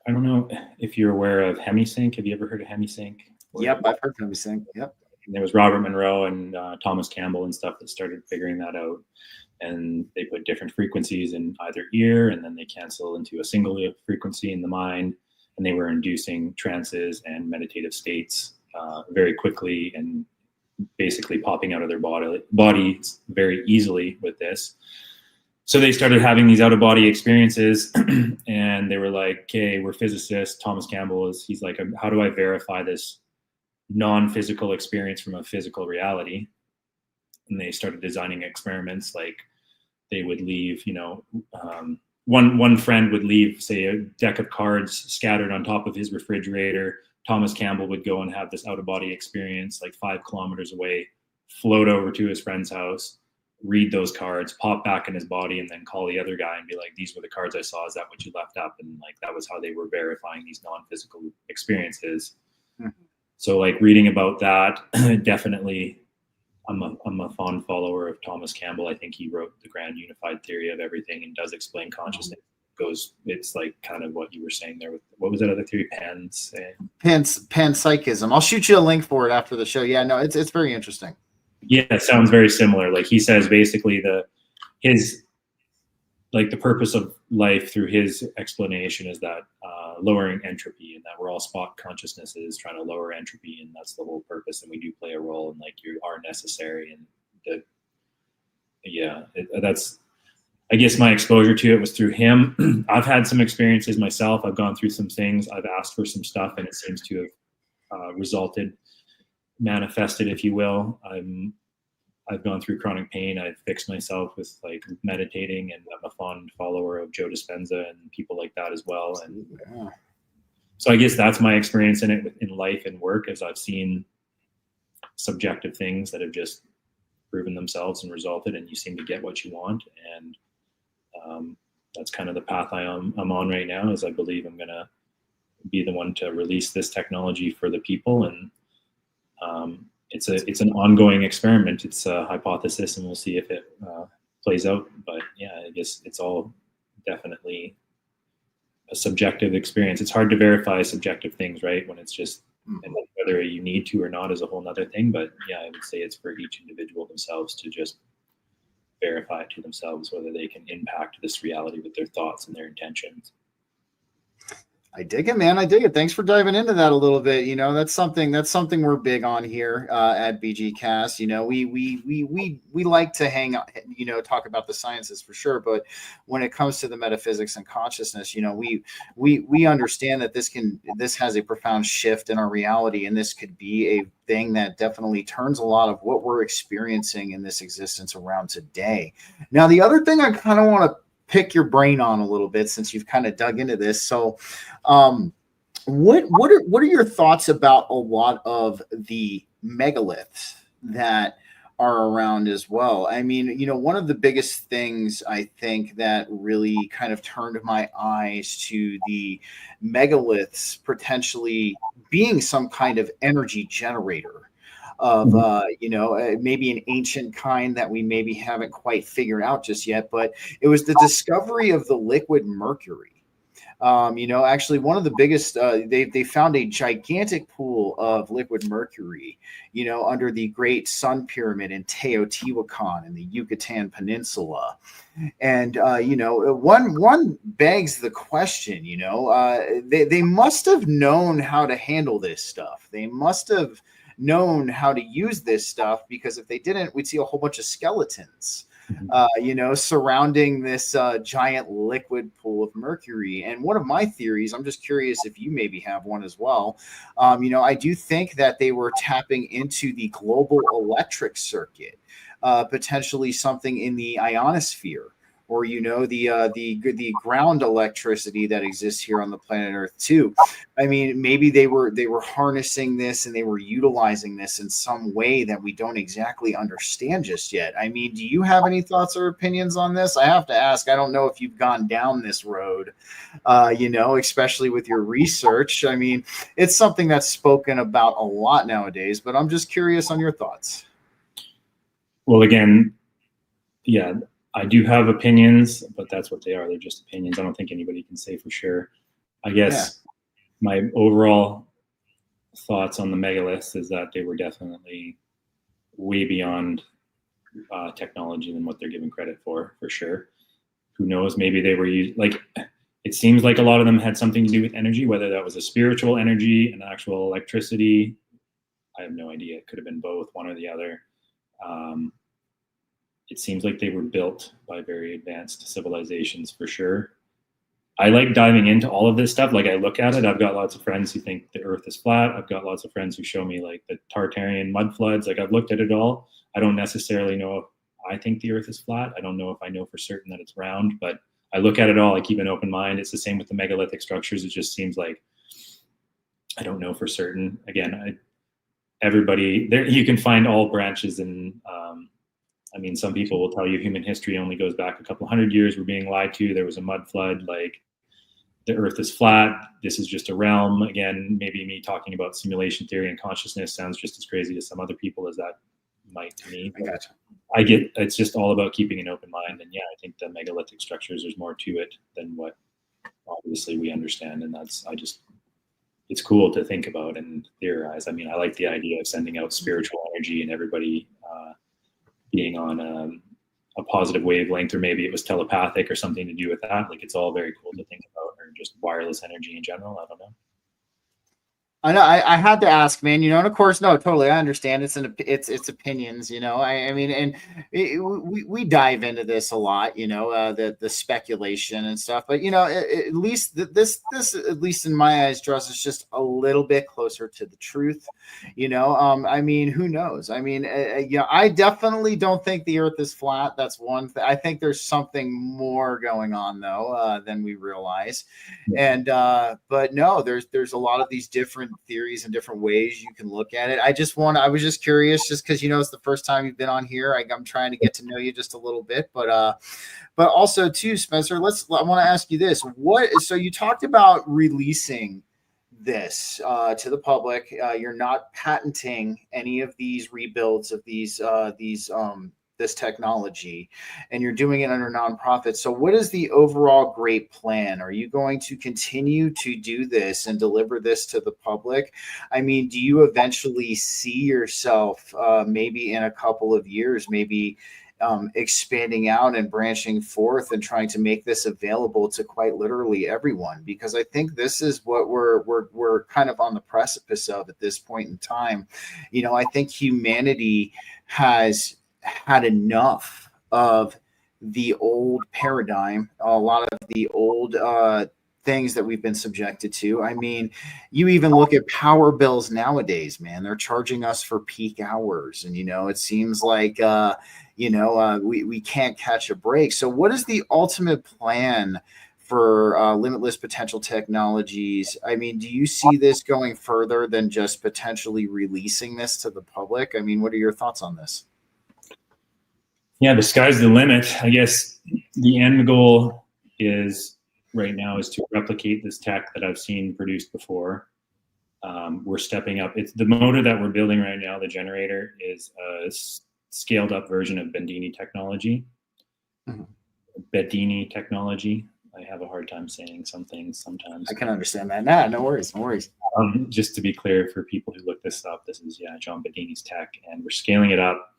don't know if you're aware of hemisync. Have you ever heard of hemisync? Yep, I've heard hemisync. Yep. And there was Robert Monroe and Thomas Campbell and stuff that started figuring that out. And they put different frequencies in either ear, and then they cancel into a single frequency in the mind. And they were inducing trances and meditative states very quickly and basically popping out of their bodies very easily with this. So they started having these out-of-body experiences and they were like, okay, we're physicists. Thomas Campbell he's like, how do I verify this non-physical experience from a physical reality? And they started designing experiments. Like they would leave, one friend would leave, say, a deck of cards scattered on top of his refrigerator. Thomas Campbell would go and have this out-of-body experience like 5 kilometers away, float over to his friend's house, read those cards, pop back in his body, and then call the other guy and be like, these were the cards I saw. Is that what you left up? And like, that was how they were verifying these non-physical experiences. Mm-hmm. So like reading about that, definitely I'm a fond follower of Thomas Campbell. I think he wrote the grand unified theory of everything and does explain consciousness. It's like kind of what you were saying there with, what was that other theory? Panpsychism. I'll shoot you a link for it after the show. Yeah, no, it's very interesting. Yeah, it sounds very similar. Like he says basically the purpose of life through his explanation is that lowering entropy, and that we're all spot consciousnesses trying to lower entropy, and that's the whole purpose. And we do play a role, and like you are necessary. And that's I guess my exposure to it was through him. I've had some experiences myself. I've gone through some things. I've asked for some stuff, and it seems to have manifested, if you will. I've gone through chronic pain. I've fixed myself with like meditating, and I'm a fond follower of Joe Dispenza and people like that as well. And so I guess that's my experience in it in life and work, as I've seen subjective things that have just proven themselves and resulted, and you seem to get what you want. And that's kind of the path I'm on right now, is I believe I'm going to be the one to release this technology for the people. And it's an ongoing experiment. It's a hypothesis, and we'll see if it plays out. But yeah, I guess it's all definitely a subjective experience. It's hard to verify subjective things, right? When it's just, and whether you need to or not is a whole nother thing. But yeah, I would say it's for each individual themselves to just verify to themselves whether they can impact this reality with their thoughts and their intentions. I dig it, man. I dig it. Thanks for diving into that a little bit. You know, that's something we're big on here at BG-Cast. You know, we like to hang out, you know, talk about the sciences for sure, but when it comes to the metaphysics and consciousness, you know, we understand that this has a profound shift in our reality, and this could be a thing that definitely turns a lot of what we're experiencing in this existence around today. Now, the other thing I kind of want to pick your brain on a little bit, since you've kind of dug into this. So what are your thoughts about a lot of the megaliths that are around as well? I mean, you know, one of the biggest things I think that really kind of turned my eyes to the megaliths potentially being some kind of energy generator of you know, maybe an ancient kind that we maybe haven't quite figured out just yet, but it was the discovery of the liquid mercury. You know, actually one of the biggest, they found a gigantic pool of liquid mercury, you know, under the Great Sun Pyramid in Teotihuacan in the Yucatan Peninsula. And, you know, one begs the question, you know, they must have known how to handle this stuff. They must have known how to use this stuff, because if they didn't, we'd see a whole bunch of skeletons, you know, surrounding this giant liquid pool of mercury. And one of my theories, I'm just curious if you maybe have one as well. You know, I do think that they were tapping into the global electric circuit, potentially something in the ionosphere, or, you know, the ground electricity that exists here on the planet Earth too. I mean, maybe they were harnessing this and they were utilizing this in some way that we don't exactly understand just yet. I mean, do you have any thoughts or opinions on this? I have to ask. I don't know if you've gone down this road, you know, especially with your research. I mean, it's something that's spoken about a lot nowadays, but I'm just curious on your thoughts. Well, again, yeah, I do have opinions, but that's what they are. They're just opinions. I don't think anybody can say for sure. I guess my overall thoughts on the megaliths is that they were definitely way beyond technology than what they're given credit for sure. Who knows? Maybe they were like, it seems like a lot of them had something to do with energy, whether that was a spiritual energy, an actual electricity. I have no idea. It could have been both, one or the other. It seems like they were built by very advanced civilizations for sure. I like diving into all of this stuff. Like, I look at it, I've got lots of friends who think the earth is flat. I've got lots of friends who show me like the Tartarian mud floods. Like, I've looked at it all. I don't necessarily know if I think the earth is flat. I don't know if I know for certain that it's round, but I look at it all. I keep an open mind. It's the same with the megalithic structures. It just seems like I don't know for certain. Again, everybody there, you can find all branches in, I mean, some people will tell you human history only goes back a couple hundred years. We're being lied to. There was a mud flood. Like, the earth is flat. This is just a realm. Again, maybe me talking about simulation theory and consciousness sounds just as crazy to some other people as that might to me. I gotcha. I get, it's just all about keeping an open mind. And yeah, I think the megalithic structures, there's more to it than what obviously we understand. And that's, it's cool to think about and theorize. I mean, I like the idea of sending out spiritual energy and everybody being on a positive wavelength, or maybe it was telepathic or something to do with that. Like, it's all very cool to think about, or just wireless energy in general. I don't know. I know I had to ask, man, and of course, no, totally. I understand it's opinions, I mean, and we dive into this a lot, the speculation and stuff, but at least this, at least in my eyes, draws us just a little bit closer to the truth, I mean, who knows? I mean, I definitely don't think the earth is flat. That's one thing. I think there's something more going on though, than we realize. And but no, there's a lot of these different theories and different ways you can look at it. I was just curious, just because it's the first time you've been on here. I'm trying to get to know you just a little bit, but also too, Spencer. I want to ask you this: so you talked about releasing this to the public. You're not patenting any of these rebuilds of these this technology, and you're doing it under nonprofit. So what is the overall great plan? Are you going to continue to do this and deliver this to the public? I mean, do you eventually see yourself maybe in a couple of years, maybe expanding out and branching forth and trying to make this available to quite literally everyone? Because I think this is what we're kind of on the precipice of at this point in time. I think humanity has had enough of the old paradigm, a lot of the old things that we've been subjected to. I mean, you even look at power bills nowadays, man. They're charging us for peak hours, and it seems like we can't catch a break. So what is the ultimate plan for Limitless Potential Technologies? I mean, do you see this going further than just potentially releasing this to the public? I mean, what are your thoughts on this? Yeah, the sky's the limit. I guess the end goal right now is to replicate this tech that I've seen produced before. We're stepping up. It's the motor that we're building right now. The generator is a scaled up version of Bedini technology. Mm-hmm. Bedini technology. I have a hard time saying some things sometimes. I can understand that. Nah, no worries. Just to be clear for people who look this up, this is John Bedini's tech, and we're scaling it up.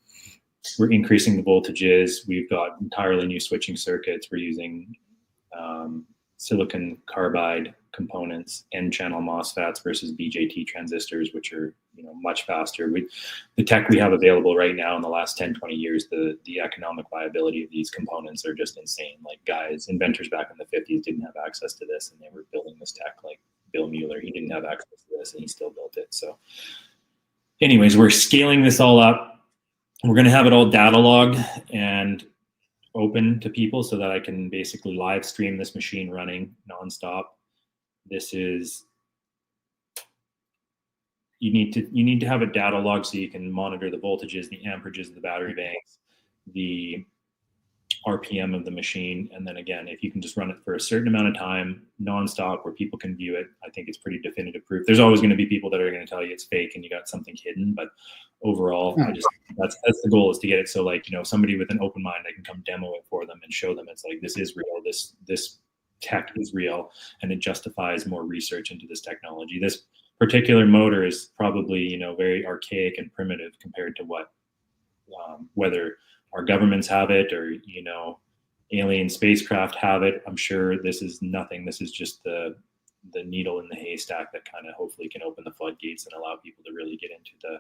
We're increasing the voltages. We've got entirely new switching circuits. We're using silicon carbide components, N-channel MOSFETs versus BJT transistors, which are much faster. The tech we have available right now in the last 10, 20 years, the economic viability of these components are just insane. Like inventors back in the 50s didn't have access to this, and they were building this tech. Like Bill Mueller, he didn't have access to this, and he still built it. So anyways, we're scaling this all up. We're going to have it all data logged and open to people so that I can basically live stream this machine running nonstop. You need to have a data log so you can monitor the voltages, the amperages of the battery banks, the RPM of the machine. And then again, if you can just run it for a certain amount of time nonstop where people can view it, I think it's pretty definitive proof. There's always going to be people that are going to tell you it's fake and you got something hidden, but overall, that's the goal, is to get it so somebody with an open mind, I can come demo it for them and show them it's like, this is real, this tech is real, and it justifies more research into this technology. This particular motor is probably very archaic and primitive compared to what whether our governments have it or alien spacecraft have it. I'm sure this is nothing. This is just the needle in the haystack that kind of hopefully can open the floodgates and allow people to really get into the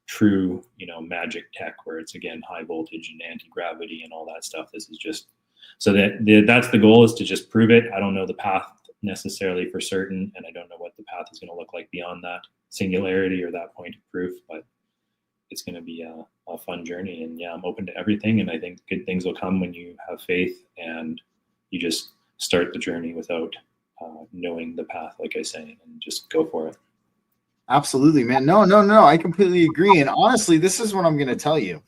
true magic tech, where it's again high voltage and anti-gravity and all that stuff. This is just so that's the goal, is to just prove it. I don't know the path necessarily for certain, and I don't know what the path is going to look like beyond that singularity or that point of proof, but it's going to be a fun journey. And I'm open to everything, and I think good things will come when you have faith and you just start the journey without knowing the path, like I say, and just go for it. Absolutely, man. No, I completely agree. And honestly, this is what I'm going to tell you.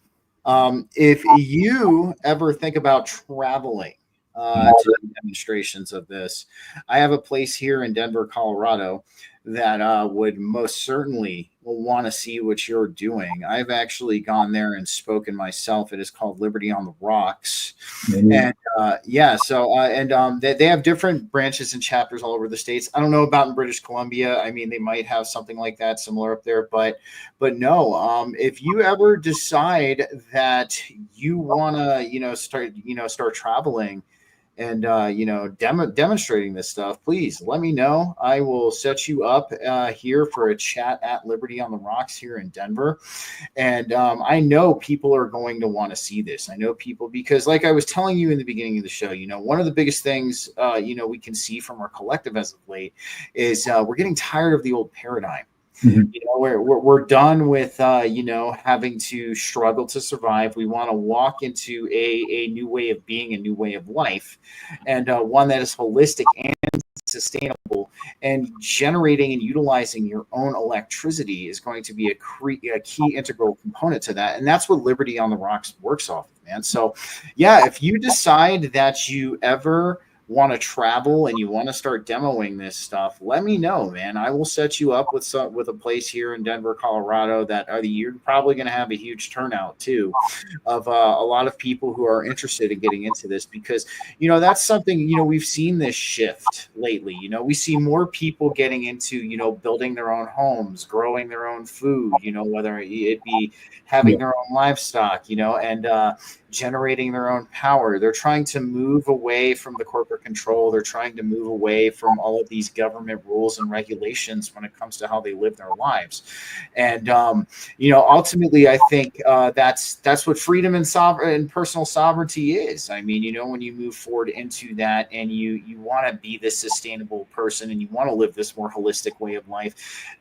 If you ever think about traveling to demonstrations of this, I have a place here in Denver, Colorado, that would most certainly want to see what you're doing. I've actually gone there and spoken myself. It is called Liberty on the Rocks. Mm-hmm. And they have different branches and chapters all over the states. I don't know about in British Columbia. I mean, they might have something like that similar up there, but no, if you ever decide that you want to, start traveling, and demonstrating this stuff, please let me know. I will set you up here for a chat at Liberty on the Rocks here in Denver. And I know people are going to want to see this. I know people, because like I was telling you in the beginning of the show, one of the biggest things, we can see from our collective as of late is we're getting tired of the old paradigm. Mhm. We're done with having to struggle to survive. We want to walk into a new way of being, a new way of life, and one that is holistic and sustainable. And generating and utilizing your own electricity is going to be a key integral component to that. And that's what Liberty on the Rocks works off of, man. So yeah, if you decide that you ever want to travel and you want to start demoing this stuff, let me know, man. I will set you up with a place here in Denver, Colorado that you're probably going to have a huge turnout too, of a lot of people who are interested in getting into this, because that's something we've seen this shift lately. We see more people getting into building their own homes, growing their own food, whether it be having their own livestock, and generating their own power. They're trying to move away from the corporate control. They're trying to move away from all of these government rules and regulations when it comes to how they live their lives. And ultimately, I think that's what freedom and personal sovereignty is. I mean, when you move forward into that, and you want to be this sustainable person, and you want to live this more holistic way of life,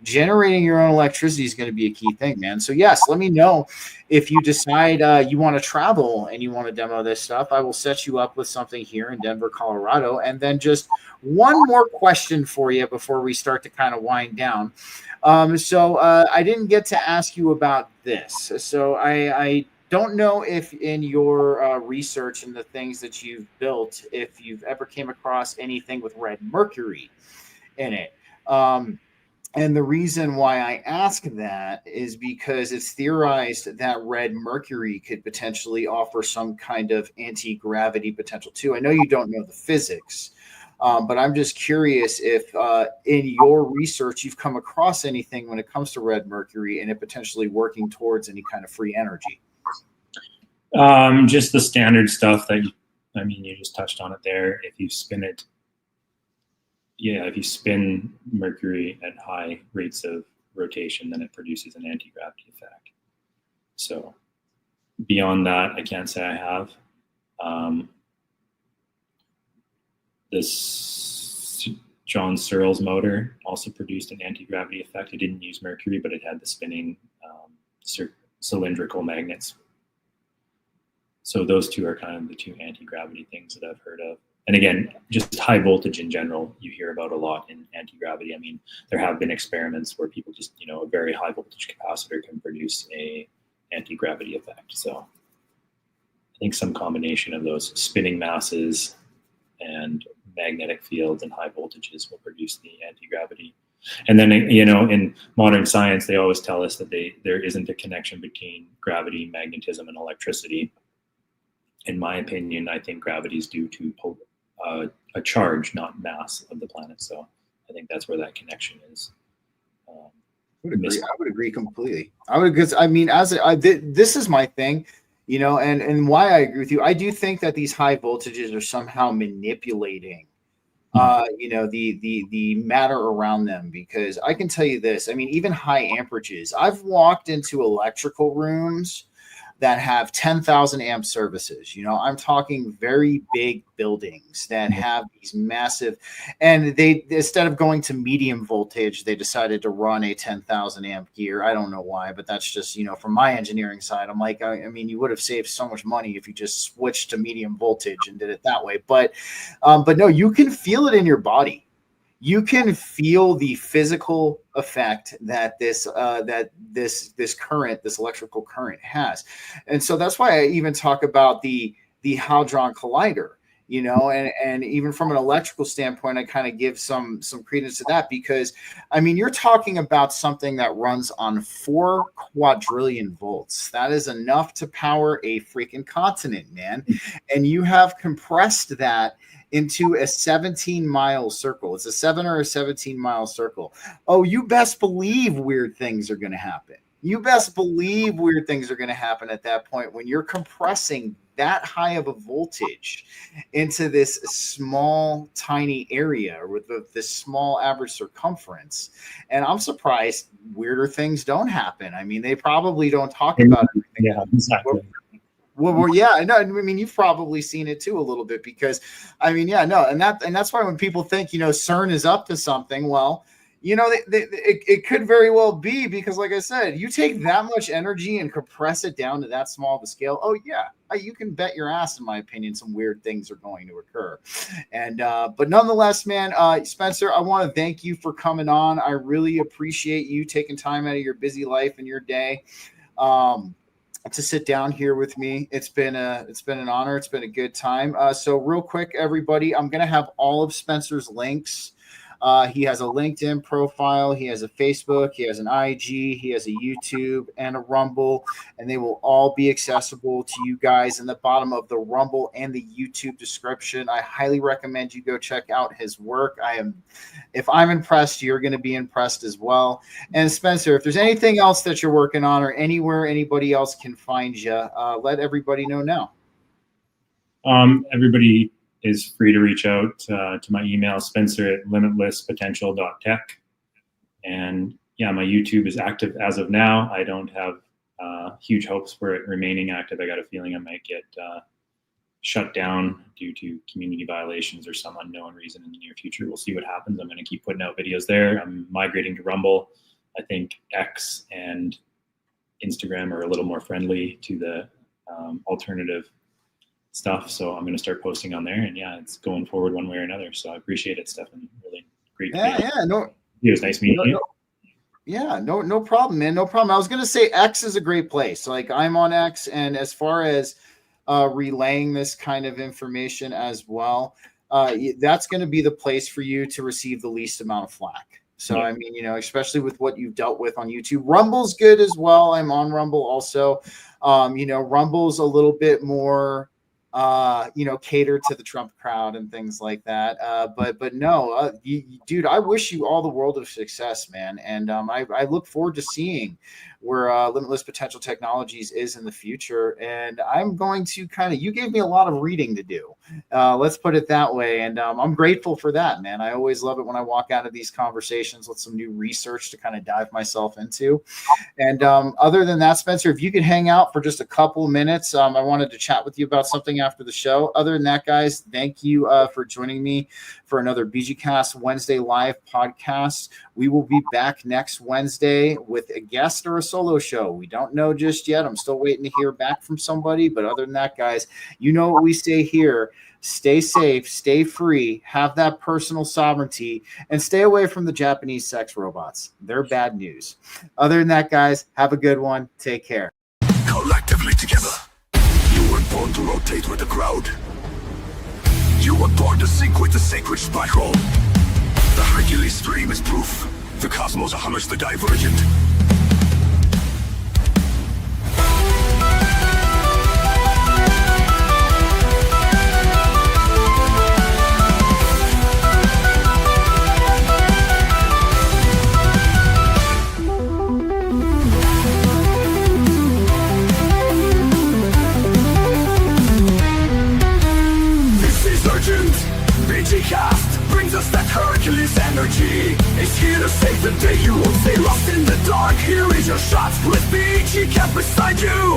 generating your own electricity is going to be a key thing, man. So yes, let me know if you decide you want to travel and you want to demo this stuff. I will set you up with something here in Denver, Colorado. And then just one more question for you before we start to kind of wind down. So I didn't get to ask you about this. So I don't know if in your research and the things that you've built, if you've ever came across anything with red mercury in it. And the reason why I ask that is because it's theorized that red mercury could potentially offer some kind of anti-gravity potential too. I know you don't know the physics, but I'm just curious if in your research you've come across anything when it comes to red mercury and it potentially working towards any kind of free energy. Just the standard stuff that you just touched on it there. If you spin it, if you spin mercury at high rates of rotation, then it produces an anti-gravity effect. So beyond that, I can't say I have. This John Searle's motor also produced an anti-gravity effect. It didn't use mercury, but it had the spinning cylindrical magnets. So those two are kind of the two anti-gravity things that I've heard of. And again, just high voltage in general, you hear about a lot in anti-gravity. I mean, there have been experiments where people just, a very high voltage capacitor can produce a anti-gravity effect. So I think some combination of those spinning masses and magnetic fields and high voltages will produce the anti-gravity. And then, in modern science, they always tell us that there isn't a connection between gravity, magnetism, and electricity. In my opinion, I think gravity is due to a charge, not mass of the planet. So I think that's where that connection is. I would agree completely. Because this is my thing, and why I agree with you. I do think that these high voltages are somehow manipulating, the matter around them, because I can tell you this. I mean, even high amperages. I've walked into electrical rooms that have 10,000 amp services. I'm talking very big buildings that have these massive, and they, instead of going to medium voltage, they decided to run a 10,000 amp gear. I don't know why, but that's just, from my engineering side, I'm like, I mean, you would have saved so much money if you just switched to medium voltage and did it that way. But no, you can feel it in your body. You can feel the physical effect that this current, this electrical current has. And so that's why I even talk about the Hadron Collider, and even from an electrical standpoint, I kind of give some credence to that, because I mean, you're talking about something that runs on 4 quadrillion volts. That is enough to power a freaking continent, man. And you have compressed that into a 17-mile circle. It's a 7 or a 17-mile circle. Oh, you best believe weird things are going to happen. you best believe weird things are going to happen at that point when you're compressing that high of a voltage into this small, tiny area with this small average circumference. And I'm surprised weirder things don't happen. I mean, they probably don't talk about everything. Yeah, exactly. Well, yeah, I know. I mean, you've probably seen it too a little bit because, I mean, yeah, no, and that's why when people think, CERN is up to something, well, it could very well be because, like I said, you take that much energy and compress it down to that small of a scale. Oh yeah, you can bet your ass, in my opinion, some weird things are going to occur. And but nonetheless, man, Spencer, I want to thank you for coming on. I really appreciate you taking time out of your busy life and your day. To sit down here with me. It's been an honor. It's been a good time. So real quick, everybody, I'm going to have all of Spencer's links. He has a LinkedIn profile. He has a Facebook. He has an IG. He has a YouTube and a Rumble, and they will all be accessible to you guys in the bottom of the Rumble and the YouTube description. I highly recommend you go check out his work. If I'm impressed, you're going to be impressed as well. And Spencer, if there's anything else that you're working on or anywhere anybody else can find you, let everybody know now. Everybody is free to reach out to my email, spencer@limitlesspotential.tech. And yeah, my YouTube is active as of now. I don't have huge hopes for it remaining active. I got a feeling I might get shut down due to community violations or some unknown reason in the near future. We'll see what happens. I'm going to keep putting out videos there. I'm migrating to Rumble. I think X and Instagram are a little more friendly to the alternative stuff, so I'm going to start posting on there, and yeah, it's going forward one way or another. So I appreciate it, Stefan. Really great. No, it was nice meeting you. Yeah, no problem, man. No problem. I was going to say X is a great place. Like, I'm on X, and as far as relaying this kind of information as well, that's going to be the place for you to receive the least amount of flack. So, yeah. I mean, especially with what you've dealt with on YouTube. Rumble's good as well. I'm on Rumble also. Rumble's a little bit more cater to the Trump crowd and things like that. But no, dude, I wish you all the world of success, man. And I look forward to seeing where Limitless Potential Technologies is in the future. And I'm going to you gave me a lot of reading to do. Let's put it that way. And I'm grateful for that, man. I always love it when I walk out of these conversations with some new research to kind of dive myself into. And other than that, Spencer, if you could hang out for just a couple minutes, I wanted to chat with you about something after the show. Other than that, guys, thank you for joining me for another BG-Cast Wednesday live podcast. We will be back next Wednesday with a guest or a solo show. We don't know just yet. I'm still waiting to hear back from somebody. But other than that, guys, you know what we say here. Stay safe, stay free, have that personal sovereignty, and stay away from the Japanese sex robots. They're bad news. Other than that, guys, have a good one. Take care. Collectively together, you were born to rotate with the crowd. You were born to sync with the sacred spiral. The Hercules stream is proof. The cosmos hammers the divergent. BG-Cast brings us that Hercules energy. It's here to save the day. You won't stay lost in the dark. Here is your shot with BG-Cast beside you.